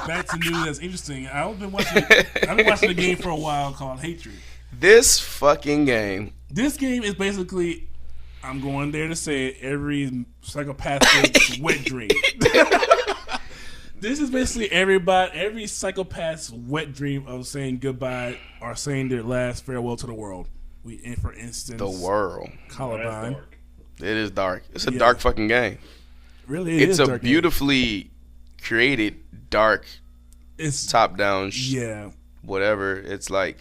back to news that's interesting. I've been watching the game for a while called Hatred. This fucking game. This game is basically, I'm going there to say it, every psychopathic wet dream. This is basically every psychopath's wet dream of saying goodbye or saying their last farewell to the world. For instance, The world. Columbine. It is dark. It's a dark fucking game. Really, It's a a dark beautifully created, dark, It's top-down, yeah. whatever. It's like,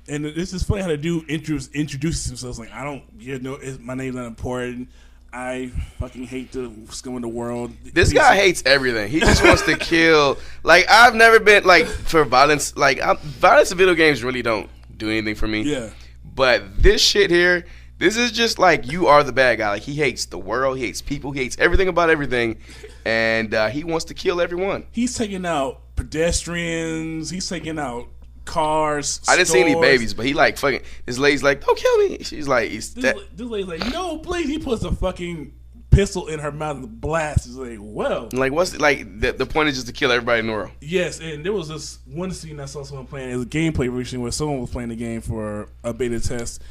And this is funny how the dude introduces himself like, my name's not important. I fucking hate the scum of the world. this guy hates everything. He just wants to kill. Like, I've never been, like, for violence. Like, violence in video games really don't do anything for me. Yeah. But this shit here, this is just like, you are the bad guy. Like, he hates the world. He hates people. He hates everything about everything. And he wants to kill everyone. He's taking out pedestrians. He's taking out cars. I didn't see any stores. babies, but he like fucking. This lady's like, "Don't kill me." She's like, This lady's like, no, please. He puts a fucking pistol in her mouth and blasts. He's like, well. like what's like the point is just to kill everybody in the world. Yes, and there was this one scene I saw someone playing. It was a gameplay recently where someone was playing the game for a beta test.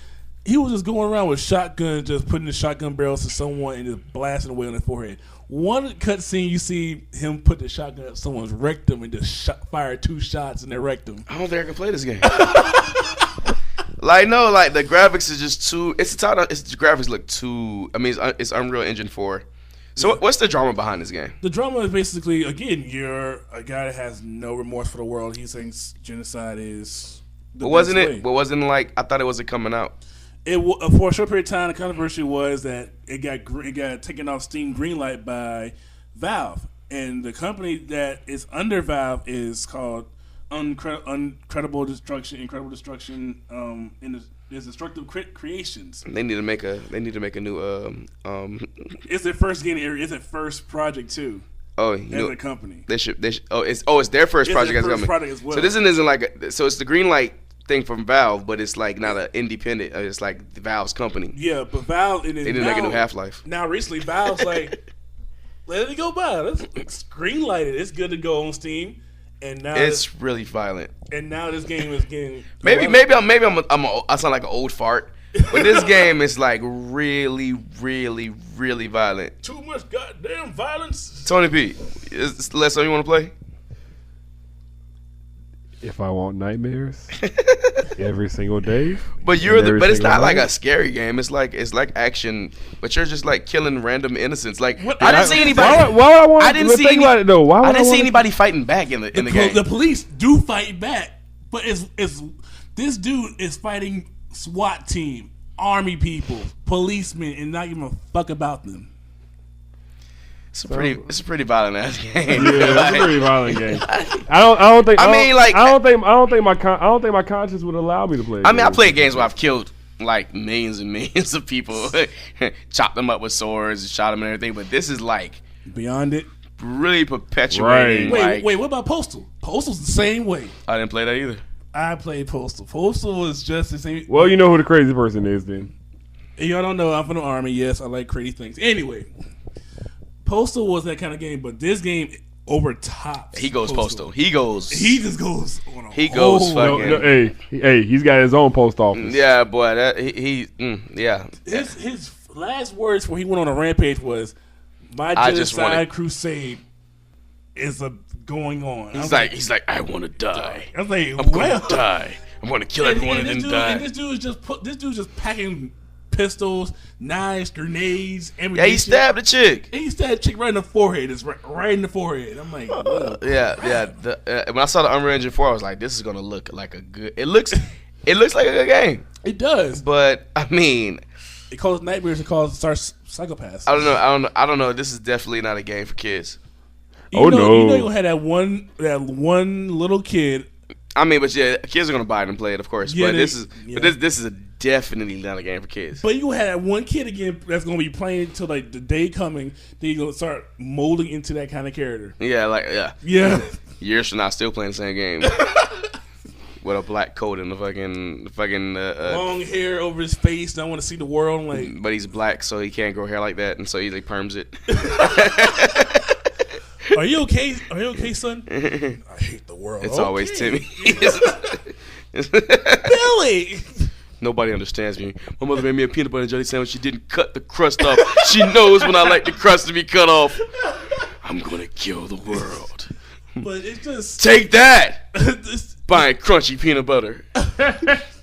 He was just going around with shotgun, just putting the shotgun barrels to someone and just blasting away on their forehead. One cutscene, you see him put the shotgun at someone's rectum and just fire 2 shots in their rectum. I don't think I can play this game. Like no, like the graphics is just too. The graphics look too. I mean, it's Unreal Engine 4. So what's the drama behind this game? The drama is basically, again, you're a guy that has no remorse for the world. He thinks genocide is the But wasn't best it? way. But wasn't like I thought it wasn't coming out. For a short period of time, the controversy was that it got taken off Steam Greenlight by Valve, and the company that is under Valve is called Incredible Destruction. There's Destructive Creations. They need to make a new It's their first game. It's their first project too. Oh, as a company. They should. It's their first project as a company. Project as well. So this isn't like so it's the Greenlight thing from Valve, but it's like not an independent. It's like Valve's company. Yeah, but Valve they didn't make a new Half-Life. Now recently, Valve's like, let it go by. Let's greenlight it. It's good to go on Steam. And now it's really violent. And now this game is getting maybe I sound like an old fart, but this game is like really, really, really violent. Too much goddamn violence. Tony P, is the last time you want to play? If I want nightmares every single day. But but it's not like a scary game. It's like action, but you're just like killing random innocents. Like I didn't see anybody. I didn't see anybody fighting back in the game. The police do fight back, but it's this dude is fighting SWAT team, army people, policemen, and not giving a fuck about them. It's a pretty violent ass game. Yeah, it's a pretty violent game. I don't think my conscience would allow me to play. I played games where I've killed like millions and millions of people, chopped them up with swords, shot them and everything. But this is like beyond it, really perpetuating. Right. Wait. What about Postal? Postal's the same way. I didn't play that either. I played Postal. Postal was just the same. Well, you know who the crazy person is then. Y'all don't know. I'm from the army. Yes, I like crazy things. Anyway. Postal was that kind of game, but this game overtops. He goes Postal. He just goes on a He goes fucking. No, hey, he's got his own post office. Yeah, boy, yeah. His last words before he went on a rampage was, "My genocide crusade is going on." He's like, I want to die. I was like, I'm gonna die. I'm gonna kill everyone and then die. And this dude's just packing pistols, knives, grenades, ammunition. Yeah, he stabbed a chick. And he stabbed a chick right in the forehead. It's right in the forehead. I'm like, when I saw the Unreal Engine 4, I was like, this is gonna look like a good. It looks like a good game. It does, but I mean, it calls nightmares. It calls psychopaths. I don't know. This is definitely not a game for kids. You know you had that one little kid. I mean, but yeah, kids are gonna buy it and play it, of course. Yeah, but this is definitely not a game for kids. But you had that one kid again that's gonna be playing until like the day coming. Then you're gonna start molding into that kind of character. Yeah. Years from now, still playing the same game with a black coat and the fucking long hair over his face. Don't want to see the world. Like, but he's black, so he can't grow hair like that, and so he like perms it. Are you okay? Son? I hate the world. It's always Timmy. Billy! Nobody understands me. My mother made me a peanut butter and jelly sandwich. She didn't cut the crust off. She knows when I like the crust to be cut off. I'm gonna kill the world. But it's just... Take that! Buying crunchy peanut butter.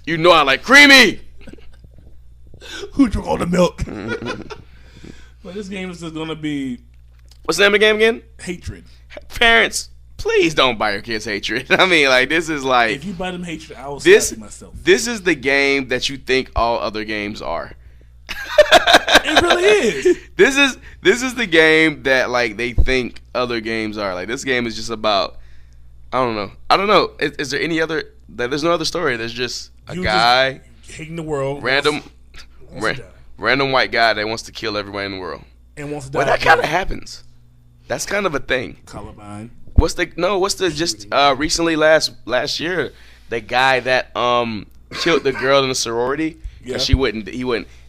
You know I like creamy! Who drank all the milk? But this game is just gonna be... What's the name of the game again? Hatred. Parents, please don't buy your kids Hatred. I mean, like, this is like... If you buy them Hatred, I will slap myself. This is the game that you think all other games are. It really is. This is the game that, like, they think other games are. Like, this game is just about... I don't know. Is there any other... There's no other story. There's just a guy... Just hating the world. Random white guy that wants to kill everybody in the world. And wants to die. Well, that kind of happens. That's kind of a thing. Columbine. Recently last year, the guy that killed the girl in the sorority because he wouldn't.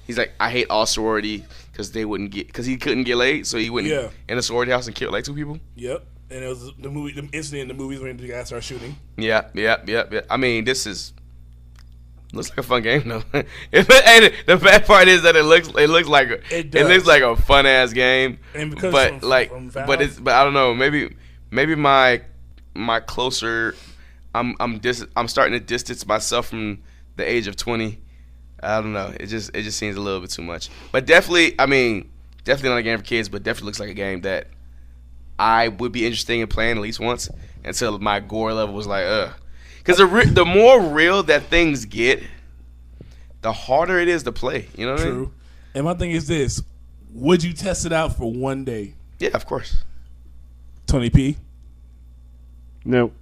He's like, I hate all sorority because he couldn't get laid, so he went in a sorority house and killed like 2 people. Yep. And it was the incident in the movies when the guy started shooting. Yeah. I mean, this looks like a fun game though. And the bad part is that it looks like a fun ass game. And because but I don't know. Maybe my closer. I'm starting to distance myself from the age of 20. I don't know. It just seems a little bit too much. But definitely not a game for kids. But definitely looks like a game that I would be interested in playing at least once until my gore level was like, Because the more real that things get, the harder it is to play. You know what I mean? True. And my thing is this: would you test it out for one day? Yeah, of course. Tony P. No.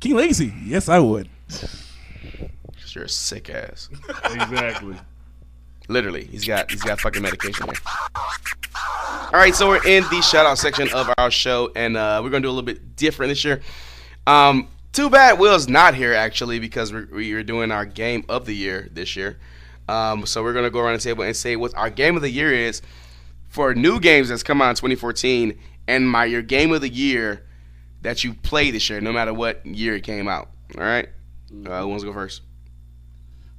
King Legacy. Yes, I would. Cause you're a sick ass. Exactly. Literally, he's got fucking medication there. All right, so we're in the shout out section of our show, and we're gonna do a little bit different this year. Too bad Will's not here actually, because we're doing our game of the year this year. So we're gonna go around the table and say what our game of the year is for new games that's come out in 2014, and your game of the year that you played this year, no matter what year it came out. All right, who wants to go first?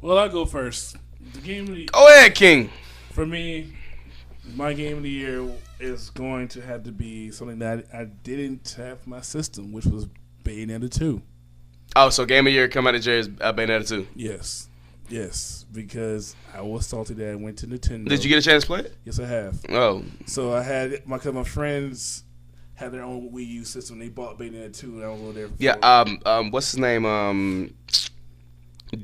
Well, I'll go first. The game of the Go ahead, King. For me, my game of the year is going to have to be something that I didn't have my system, which was Bayonetta 2. Oh, so game of the year come out of Jerry's Bayonetta 2. Yes, because I was salty that I went to Nintendo. Did you get a chance to play it? Yes, I have. Oh, So I had my friends had their own Wii U system. They bought Bayonetta 2, and I was over there. yeah. What's his name?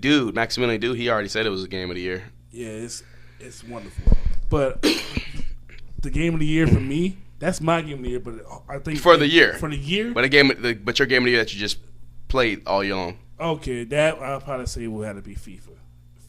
Dude, Maximilian Dude. He already said it was a game of the year. Yeah, it's wonderful. But the game of the year for me, that's my game of the year. But I think For the year. but your game of the year that you just played all year long. Okay, that I'll probably say will have to be FIFA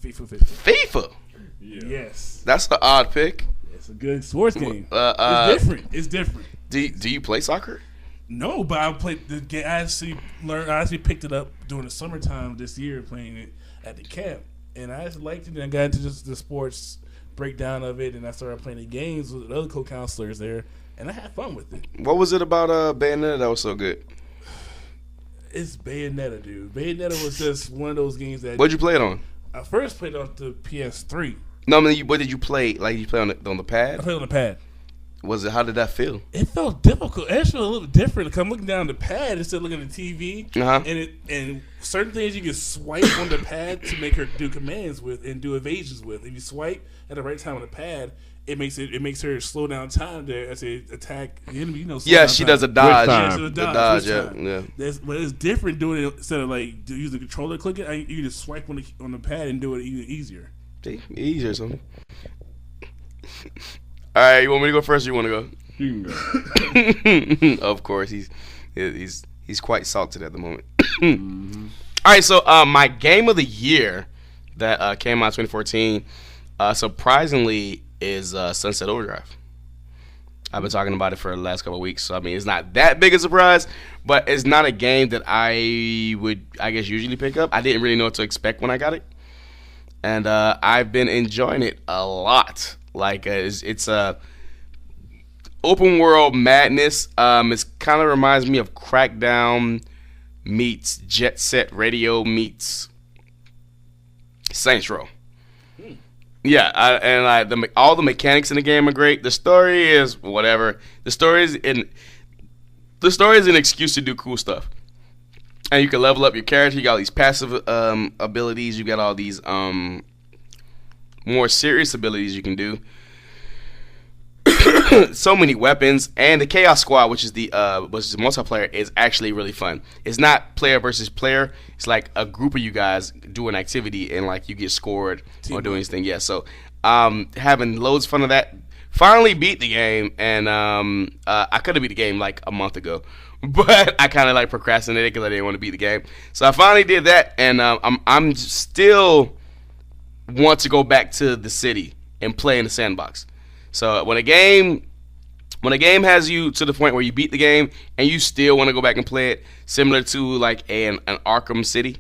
15. FIFA. Yeah. Yes, That's the odd pick. it's a good sports game. It's different. Do you play soccer? No, but I played the game. I actually picked it up during the summertime this year, playing it at the camp, and I just liked it. And I got into just the sports breakdown of it, and I started playing the games with other co-counselors there, and I had fun with it. What was it about Bayonetta that was so good? It's Bayonetta, dude. Bayonetta was just one of those games that What'd you play it on? I first played on the PS3. No, I mean, what did you play? Like you play on the I pad? played on the pad. How did that feel? It felt difficult. It felt a little different. Cause I'm looking down the pad instead of looking at the TV, Uh-huh. and certain things you can swipe on the pad to make her do commands with and do evasions with. If you swipe at the right time on the pad, it makes her slow down time to as they attack the enemy. Yeah, she does a dodge. time. Yeah, The the dodge, time. yeah. But it's different doing it instead of like use the controller clicking. You just swipe on the pad and do it even easier. See, easier or something. All right, you want me to go first, or you want to go? You can go. Of course, he's quite salted at the moment. All right, so my game of the year that came out in 2014, surprisingly, is Sunset Overdrive. I've been talking about it for the last couple of weeks, so I mean, it's not that big a surprise, but it's not a game that I would, I guess, usually pick up. I didn't really know what to expect when I got it, and I've been enjoying it a lot. Like it's a open world madness. It kind of reminds me of Crackdown meets Jet Set Radio meets Saints Row. Yeah, all the mechanics in the game are great. The story is whatever. The story is an excuse to do cool stuff, and you can level up your character. You got all these passive abilities. You got all these more serious abilities you can do. So many weapons, and the Chaos Squad, which is the multiplayer, is actually really fun. It's not player versus player. It's like a group of you guys do an activity, and like you get scored or doing this thing. Yeah, so having loads of fun of that. Finally beat the game, and I could have beat the game like a month ago, but I kind of like procrastinated because I didn't want to beat the game. So I finally did that, and I'm still want to go back to the city and play in the sandbox. So when a game has you to the point where you beat the game and you still want to go back and play it, similar to like an Arkham City,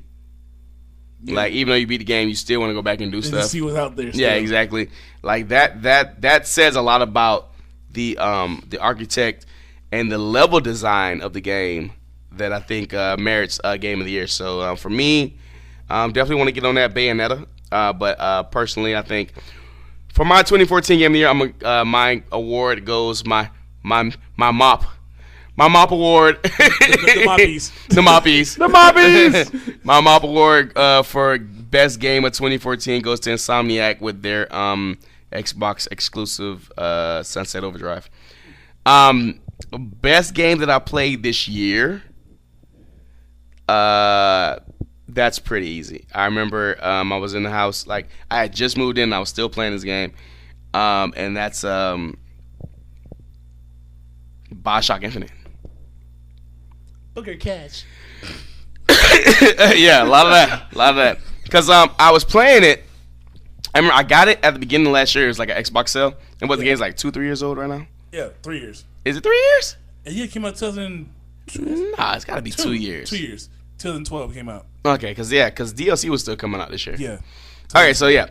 like even though you beat the game, you still want to go back and do stuff. See what's out there. Still. Yeah, exactly. Like that says a lot about the architect and the level design of the game that I think merits Game of the Year. So for me, definitely want to get on that Bayonetta. But personally, I think for my 2014 Game of the Year, my award goes my mop award. The moppies. The moppies. The moppies. My mop award for best game of 2014 goes to Insomniac with their Xbox exclusive Sunset Overdrive. Best game that I played this year. That's pretty easy. I remember I was in the house, like I had just moved in, and I was still playing this game, and that's Bioshock Infinite. Booker catch. Yeah, a lot of that. Because I was playing it. I remember I got it at the beginning of last year. It was like an Xbox sale, and the game's like 2-3 years old right now. Yeah, 3 years. Is it 3 years? And yeah, it came out 2002. Nah, it's got to be 2 years. 2 years. 2012 came out. Okay, because DLC was still coming out this year. Yeah. Okay, so it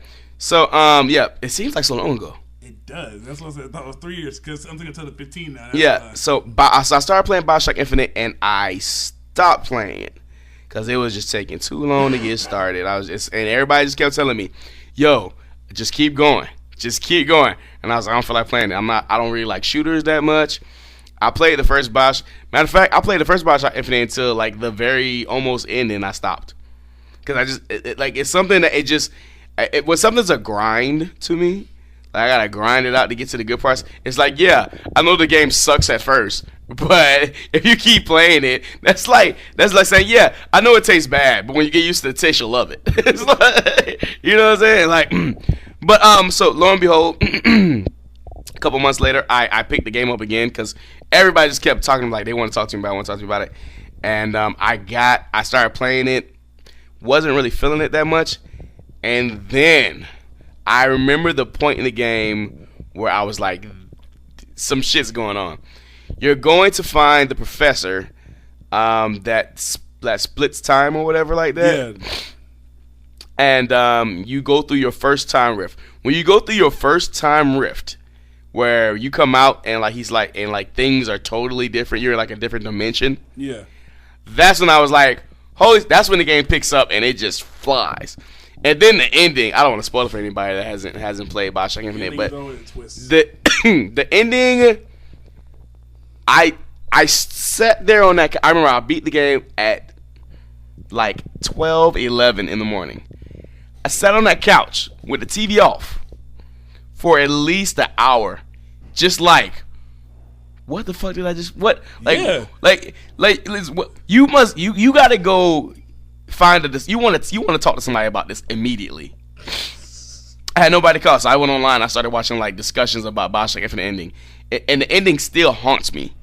seems like so long ago. It does. That's what I said. I thought it was 3 years because I'm thinking 2015 now. So I started playing Bioshock Infinite, and I stopped playing it because it was just taking too long to get started. And everybody just kept telling me, "Yo, just keep going, And I was like, I don't feel like playing it. I don't really like shooters that much. I played the first Bioshock. Matter of fact, I played the first Bioshock Infinite until like the very almost end, and I stopped because it's something that it was something that's a grind to me. Like, I gotta grind it out to get to the good parts. It's like, yeah, I know the game sucks at first, but if you keep playing it, that's like saying, yeah, I know it tastes bad, but when you get used to the taste, you'll love it. It's like, you know what I'm saying? Like, but so lo and behold, a couple months later, I picked the game up again because everybody just kept talking like they want to talk to me about it, and I started playing it, wasn't really feeling it that much, and then I remember the point in the game where I was like, some shit's going on. You're going to find the professor that splits time or whatever like that. Yeah. And you go through your first time rift. When you go through your first time rift, where you come out and like he's like, and like things are totally different. You're in like a different dimension. Yeah. That's when I was like, holy! That's when the game picks up and it just flies. And then the ending, I don't want to spoil it for anybody that hasn't played Bioshock Infinite, but the ending, I sat there on that. I remember I beat the game at like 12:11 in the morning. I sat on that couch with the TV off for at least an hour, just like, what the fuck did I just what like yeah. like you gotta go. You want to talk to somebody about this immediately. I had nobody to call, so I went online. I started watching like discussions about Bioshock Infinite ending, and the ending still haunts me.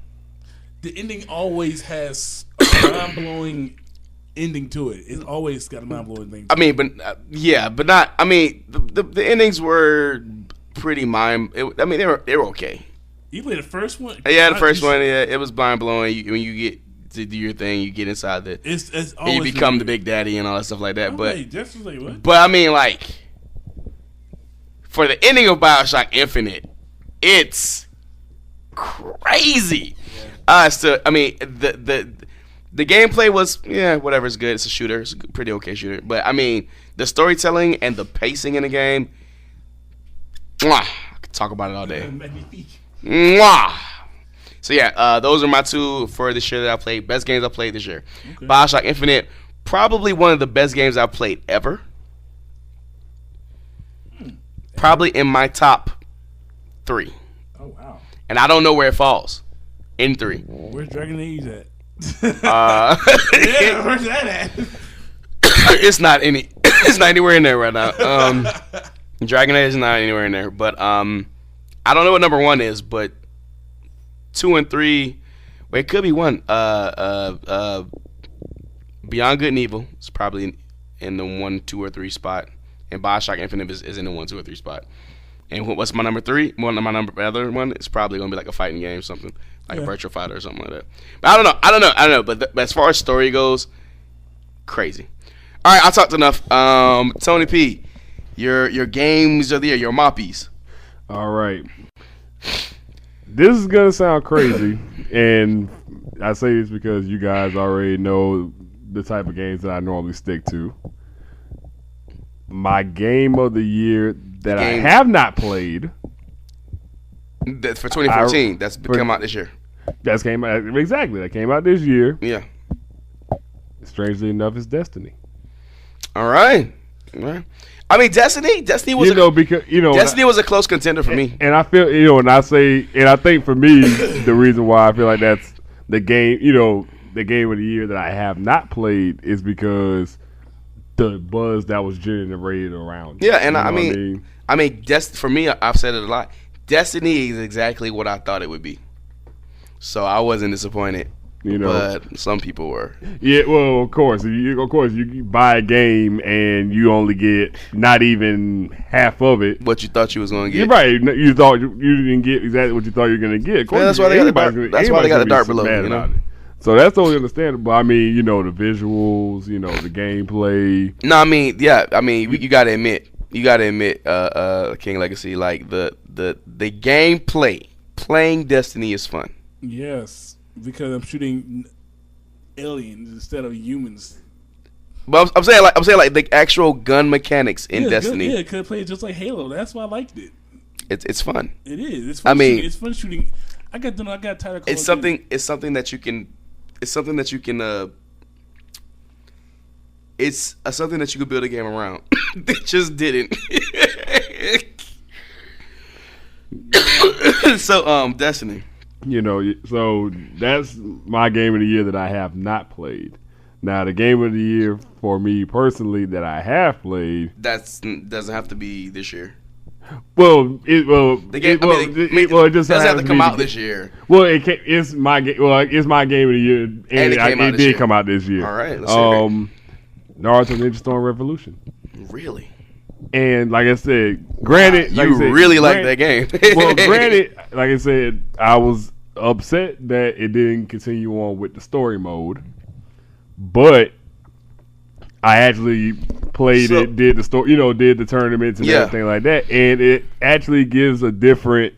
The ending always has a mind-blowing ending to it. It's always got a mind-blowing thing. I mean, but not. I mean, the endings were pretty they were okay. You played the first one? Yeah, the first one. Yeah, it was mind-blowing. When you get to do your thing, you get inside the. It's and you become the big daddy and all that stuff like that. What? But I mean, like, for the ending of Bioshock Infinite, it's crazy. Yeah. I mean, the gameplay was whatever. It's good. It's a shooter. It's a pretty okay shooter. But I mean, the storytelling and the pacing in the game, I could talk about it all day. Mwah. So yeah, those are my two for this year that I played. Best games I played this year. Okay. Bioshock Infinite, probably one of the best games I've played ever. Probably in my top 3. Oh wow! And I don't know where it falls in 3. Where's Dragon Age at? Yeah, where's that at? It's not anywhere in there right now. Dragon Age is not anywhere in there. But I don't know what number 1 is, but 2 and 3, well, it could be 1. Beyond Good and Evil is probably in the 1, 2, or 3 spot, and Bioshock Infinite is in the 1, 2, or 3 spot. And what's my number 3? Other one is probably gonna be like a fighting game, or something like a Virtual Fighter or something like that. But I don't know. But as far as story goes, crazy. All right, I talked enough. Tony P, your games of the year, your moppies. All right. This is going to sound crazy, and I say this because you guys already know the type of games that I normally stick to. My game of the year that I have not played. That's for 2014. That's come out this year. That came out this year. Yeah. Strangely enough, it's Destiny. All right. I mean, Destiny was Destiny was a close contender for me. And I feel, and I think for me, the reason why I feel like that's the game, the game of the year that I have not played is because the buzz that was generated around. Yeah, and You I know what mean, for me, I've said it a lot. Destiny is exactly what I thought it would be. So I wasn't disappointed. You know, but some people were. Yeah, well, of course, you buy a game and you only get not even half of it. What you thought you was going to get. You're right. You thought you didn't get exactly what you thought you were going to get. Of course, Yeah, that's why they got the dart below. You know? So that's totally understandable. I mean, the visuals, the gameplay. No, I mean, yeah, you got to admit, King Legacy, like the gameplay, playing Destiny is fun. Yes. Because I'm shooting aliens instead of humans. But I'm saying like the actual gun mechanics in Destiny. Yeah, could play just like Halo. That's why I liked it. It's fun. It is. It's fun. It's fun shooting. I got tired of. It's something that you can. It's something that you can. It's something that you could build a game around. They just didn't. So Destiny. So that's my game of the year that I have not played. Now, the game of the year for me personally that I have played, doesn't have to be this year. It just doesn't have to come out this year. Well, it's my game. Well, it's my game of the year, and it did come out this year. All right, let's hear it. Naruto Ninja Storm Revolution. Really? And like I said, granted, like that game. Well, granted, like I said, I was upset that it didn't continue on with the story mode, but I actually played it, did the story, did the tournaments and everything like that, and it actually gives a different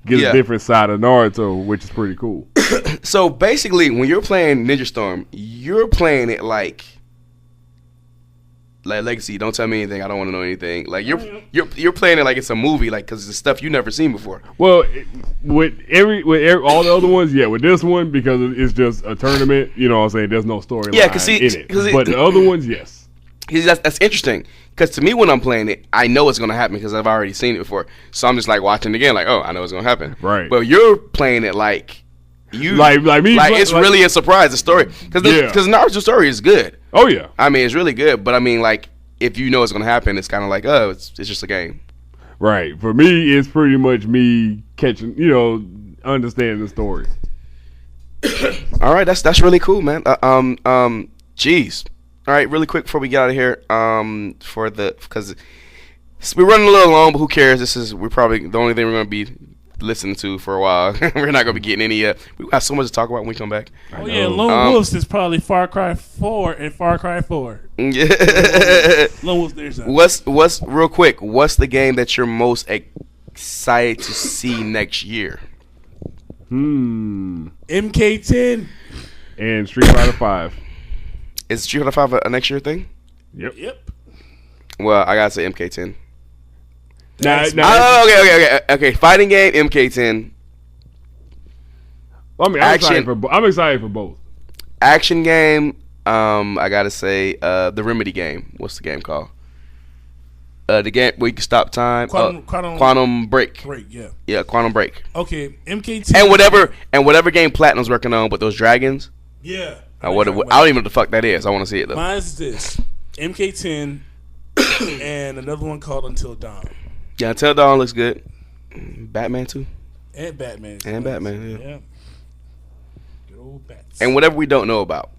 side of Naruto, which is pretty cool. So basically, when you're playing Ninja Storm, you're playing it like Legacy. Don't tell me anything. I don't want to know anything. Like you're playing it like it's a movie, like because it's stuff you never seen before. Well, with all the other ones, yeah. With this one, because it's just a tournament, what I'm saying, there's no storyline in it. But the other ones, yes. That's interesting because to me, when I'm playing it, I know it's gonna happen because I've already seen it before. So I'm just like watching it again, like, oh, I know it's gonna happen. Right. But you're playing it like you like me. Like it's really a surprise. The story because Naruto's story is good. Oh yeah. I mean, it's really good. But I mean, like, if you know it's gonna happen, it's kind of like, oh, it's just a game. Right. For me, it's pretty much me catching, understanding the story. All right, that's really cool, man. Jeez. All right, really quick before we get out of here, because we're running a little long, but who cares? We're probably the only thing we're gonna be listening to for a while. We're not gonna be getting any. We got so much to talk about when we come back. Oh yeah, Lone Wolves is probably Far Cry 4 and Far Cry 4. Yeah. Lone Wolves there's that. What's real quick? What's the game that you're most excited to see next year? MK10 and Street Fighter 5. Is Street Fighter 5 a next year thing? Yep. Well, I gotta say MK10. Okay. Fighting game, MK10. I mean, I'm excited for both. Action game, I gotta say, the Remedy game. What's the game called? The game where you can stop time. Quantum Break. Yeah, Quantum Break. Okay, MK10. And whatever game Platinum's working on with those dragons. Yeah. I don't even know what the fuck that is. I want to see it though. Mine's this: MK10 and another one called Until Dawn. Yeah, Until Dawn looks good. Batman too. And Batman. Yeah. Good old bats. And whatever we don't know about.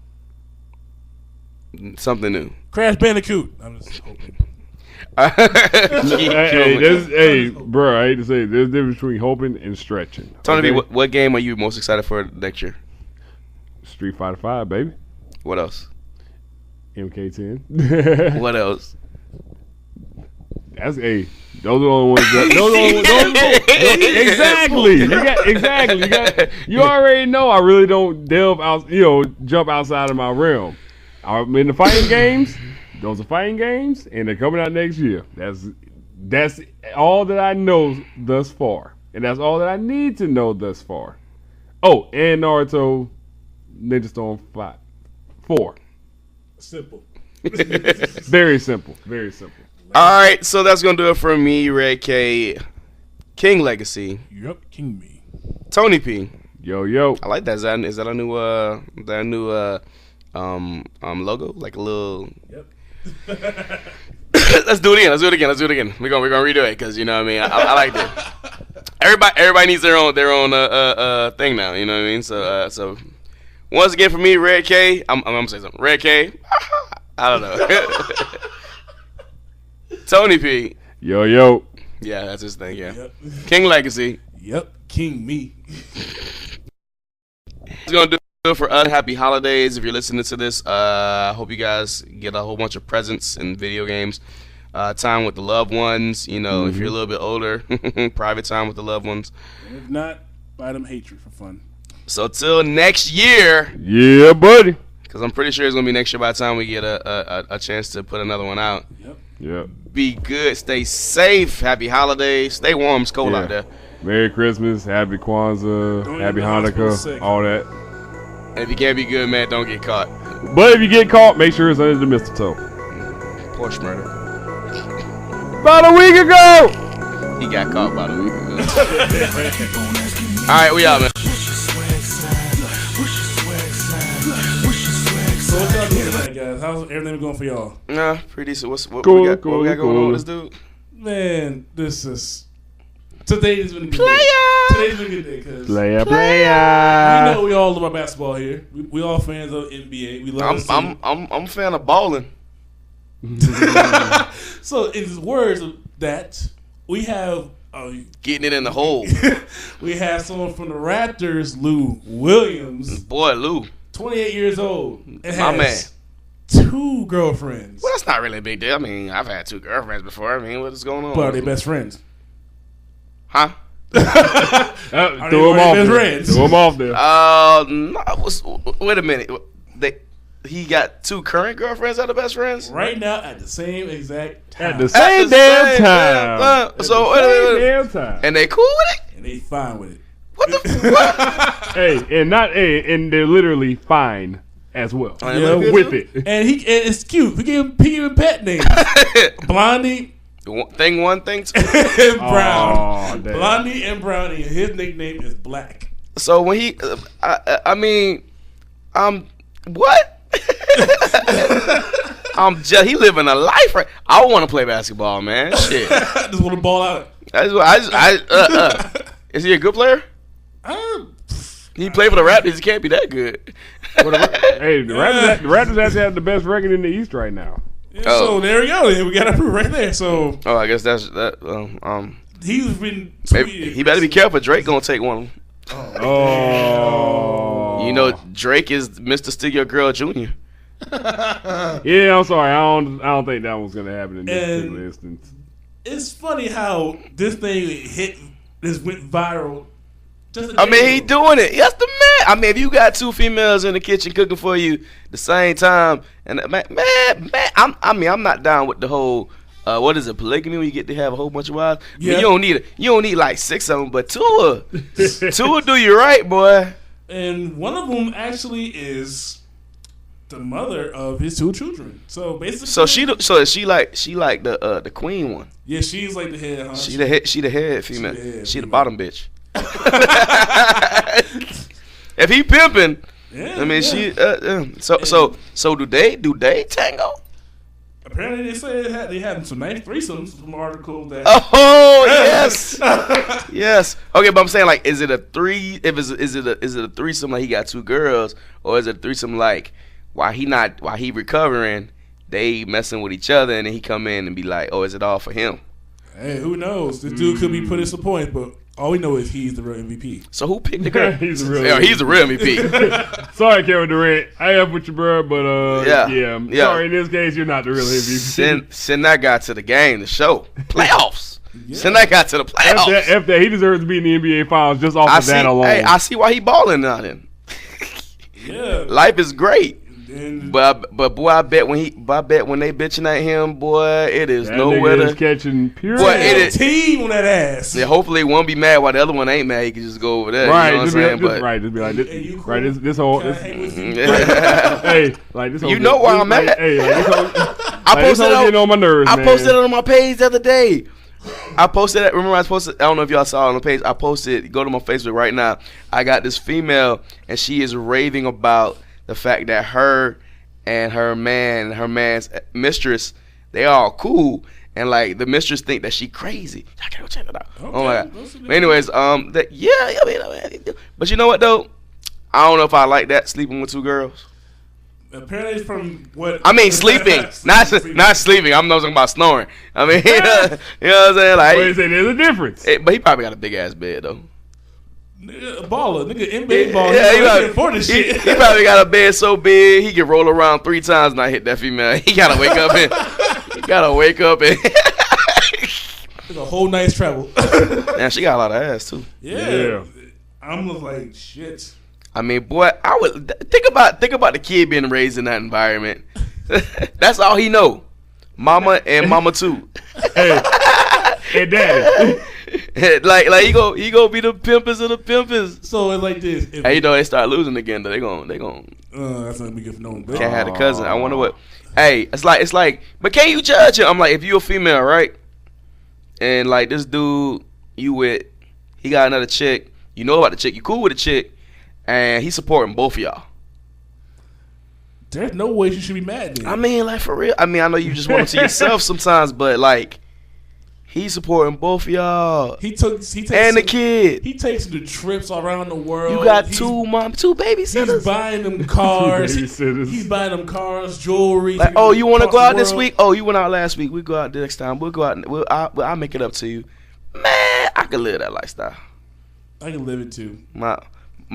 Something new. Crash Bandicoot. I'm just hoping. Hey, bro, I hate to say it. There's a difference between hoping and stretching. Tony, what game are you most excited for next year? Street Fighter 5, baby. What else? MK10. What else? Those are the only ones. Exactly. You already know I really don't jump outside of my realm. I'm in the fighting games. Those are fighting games, and they're coming out next year. That's all that I know thus far, and that's all that I need to know thus far. Oh, and Naruto Ninja Storm 4. Simple. Very simple. Very simple. All right, so that's gonna do it for me, Ray K, King Legacy. Yep, King me. Tony P. Yo. I like that. Is that a new logo? Like a little. Yep. Let's do it again. We're gonna redo it because you know what I mean. I like that. Everybody needs their own thing now. You know what I mean. So once again for me, Red K. I'm gonna say something. Red K. I don't know. Tony P. Yo. Yeah, that's his thing. Yeah. Yep. King Legacy. Yep. King me. It's gonna do it for us. Happy holidays. If you're listening to this, I hope you guys get a whole bunch of presents and video games. Time with the loved ones. You know, if you're a little bit older, private time with the loved ones. And if not, buy them hatred for fun. So till next year. Yeah, buddy. Because I'm pretty sure it's gonna be next year by the time we get a chance to put another one out. Yep. Be good. Stay safe. Happy holidays. Stay warm. It's cold out there. Merry Christmas. Happy Kwanzaa. Don't Happy even know how to Hanukkah. spell sick. All that. And if you can't be good, man, don't get caught. But if you get caught, make sure it's under the mistletoe. Porsche murder. About a week ago. He got caught about a week ago. All right, we out, man. So what y'all doing tonight, guys? How's everything going for y'all? Nah, pretty decent. What we got Cool, going on cool. with this dude? Man, today's been a good day. Today's been a good day because Player. you know we all love our basketball here. We all fans of NBA. We love I'm a fan of balling. So in the words of that, we have Getting it in the hole. we have someone from the Raptors, Lou Williams, Boy, Lou. 28 years old, and My has man. 2 girlfriends. Well, that's not really a big deal. I mean, I've had 2 girlfriends before. I mean, what is going on? But are they best friends? Huh? Throw him off best there. friends? Throw him off there. No, wait a minute. He got 2 current girlfriends that are best friends? Right now at the same exact time. At the same damn time. So, Same damn time. and they cool with it? And they fine with it. What the fuck? And they're literally fine as well. Oh, they look good With too? it. And it's cute. He gave him pet names. Blondie Thing 1, thing 2. and Brown. Aw, damn. Blondie and Brownie. And his nickname is Black. So when he, I mean, what? He living a life. Right? I want to play basketball, man. Shit. Just want to ball out. Is he a good player? He played for the Raptors. He can't be that good. Hey, the Raptors have to have the best record in the East right now. Yeah, So there we go. We got a proof right there. So I guess that's that. he's been Maybe he better be careful. Drake gonna take one of them. Oh. You know, Drake is Mr. Steal Your Girl Jr. Yeah, I'm sorry. I don't think that was gonna happen in this particular instance. It's funny how this thing went viral. I mean, he doing it. That's the man. I mean, if you got 2 females in the kitchen cooking for you the same time, and man, I'm not down with the whole. What is it, polygamy? When you get to have a whole bunch of wives. Yeah. I mean, you don't need like 6 of them, but 2 will do you right, boy. And one of them actually is the mother of his 2 children. So basically, So she like the queen one. Yeah, she's like the head. Huh? She the head female. She the bottom bitch. If he pimping, Yeah, I mean yeah. So do they tango? Apparently, they say they had some nice threesomes from an article that. Oh yes, yes. Okay, but I'm saying like, is it a three? Is it a threesome like he got 2 girls, or is it a threesome like while he recovering, they messing with each other, and then he come in and be like, oh, is it all for him? Hey, who knows? This dude could be putting some points, but all we know is he's the real MVP. So who picked the girl? He's the real Yeah, he's the real MVP. Sorry, Kevin Durant. I am with you, bro, but Yeah. Sorry, in this case, you're not the real MVP. Send that guy to the game, the show, playoffs. Yeah. Send that guy to the playoffs. After that, he deserves to be in the NBA Finals just off of that alone. Hey, I see why he balling now. Then Yeah, life is great. and But boy, I bet when they bitching at him, boy, it is that nowhere nigga to is catching pure. Boy, it is- team on that ass. Yeah, hopefully one be mad while the other one ain't mad. He can just go over there. Right, You know what I'm just be, saying? just, right, just be like, Hey, you this, cool? right, this whole, Can I this, hang with you? hey, like this whole, You know why I'm like, at. Hey, like this whole, I like, this posted whole getting on my nerves, I man. posted it on my page the other day. I posted it. Remember, I don't know if y'all saw it on the page. I posted. Go to my Facebook right now. I got this female, and she is raving about the fact that her and her man's mistress, they all cool. And like the mistress think that she crazy. I gotta go check it out. Okay, Oh my god. But anyways, but you know what though? I don't know if I like that sleeping with two girls. Apparently, from what I mean, sleeping, not sleeping. I'm not talking about snoring. I mean, you know what I'm saying? Like, Wait, there's a difference. But he probably got a big ass bed though. Nigga, a baller, nigga, NBA baller. Yeah, He he probably got a bed so big he can roll around 3 times and not hit that female. He gotta wake up and It's a whole night's travel. Man, she got a lot of ass too. Yeah. I'm just like shit. I mean, boy, I would think about the kid being raised in that environment. That's all he know. Mama and mama too. Hey, daddy. like he go be the pimpers of the pimpers. So it's like this. Hey, you know they start losing again. They gon' That's not gonna be good for no one. can't have the cousin. I wonder what. Hey, it's like, but can't you judge him? I'm like, if you a female, right? And like this dude you with, he got another chick. You know about the chick. You cool with the chick, and he's supporting both of y'all. There's no way you should be mad. Then. I mean, like for real. I mean, I know you just want to see yourself sometimes, but like, he's supporting both of y'all. He takes and the kid. He takes the trips around the world. You got two babysitters. He's buying them cars. Babysitters. He's buying them cars, jewelry. Like, oh, you want to go out this week? Oh, you went out last week. We go out next time. We'll go out. I'll make it up to you. Man, I could live that lifestyle. I can live it too. My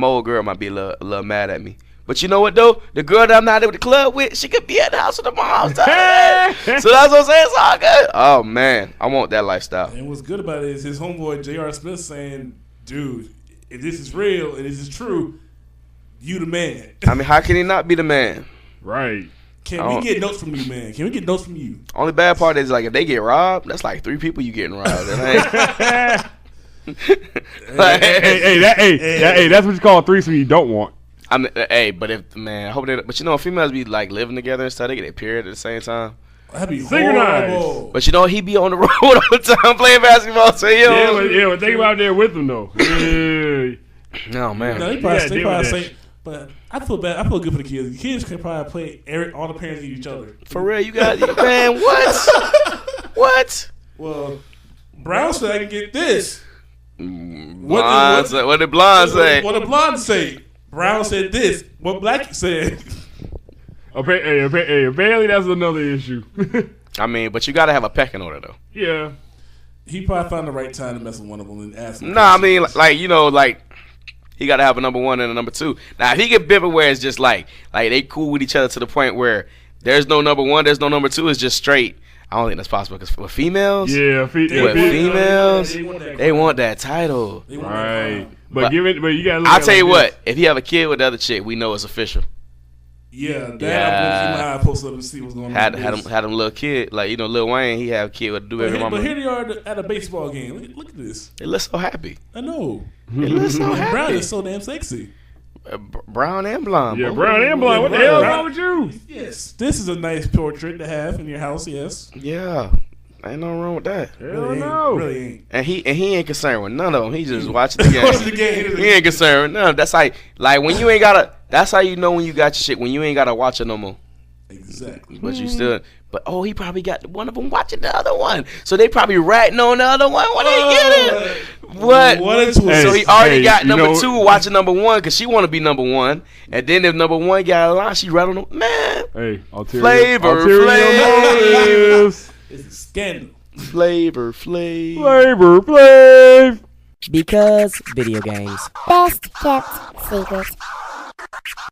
old girl might be a little mad at me. But you know what though? The girl that I'm not at the club with, she could be at the house with her mom. So that's what I'm saying. It's all good. Oh man, I want that lifestyle. And what's good about it is his homeboy J.R. Smith saying, "Dude, if this is real and this is true, you the man." I mean, how can he not be the man? Right. Can we get notes from you, man? Can we get notes from you? Only bad part is like if they get robbed, that's like 3 people you getting robbed. Hey, that's what you call a threesome you don't want. I mean, but I hope but you know, females be like living together and stuff. They get their period at the same time. That'd be Synchronized. horrible. But you know, he be on the road all the time playing basketball. So But think about there with him though. No man. No, they probably say, but I feel bad. I feel good for the kids. The kids can probably play all the parents eat each other. For real, you got man. What? Well, Brown said I can get this. What did Blonde say? What did Blonde say? Brown said this. What Black said? Apparently that's another issue. I mean, but you got to have a pecking order though. Yeah. He probably found the right time to mess with one of them and ask him. I mean, like you know, like he got to have a number 1 and a number 2. Now, if he get bipping where it's just like they cool with each other to the point where there's no number 1, there's no number 2, it's just straight. I don't think that's possible because with females, females, they want that title, right? But you got. I'll tell you what, if you have a kid with the other chick, we know it's official. Yeah, that I posted up and see what's going on. Had him little kid, like you know, Lil Wayne, he have a kid with do every mama. But here they are at a baseball game. Look at this. They look so happy. I know. They look so happy. Brown is so damn sexy. Brown and blonde. Yeah, brown and blonde. What the hell is wrong with you? Yes, this is a nice portrait to have in your house. Yes. Yeah, ain't nothing wrong with that. Hell no. Really ain't. And he ain't concerned with none of them. He just watching the game. He ain't concerned with none. That's like when you ain't gotta. That's how you know when you got your shit. When you ain't gotta watch it no more. Exactly. But you still. But he probably got one of them watching the other one. So they probably ratting on the other one when they get it. What? So he already got number 2 watching number 1 because she want to be number 1. And then if number 1 got a line, she right on them. Man. Hey, Flavor. It's a scandal. Flavor. Because video games. Best kept secret.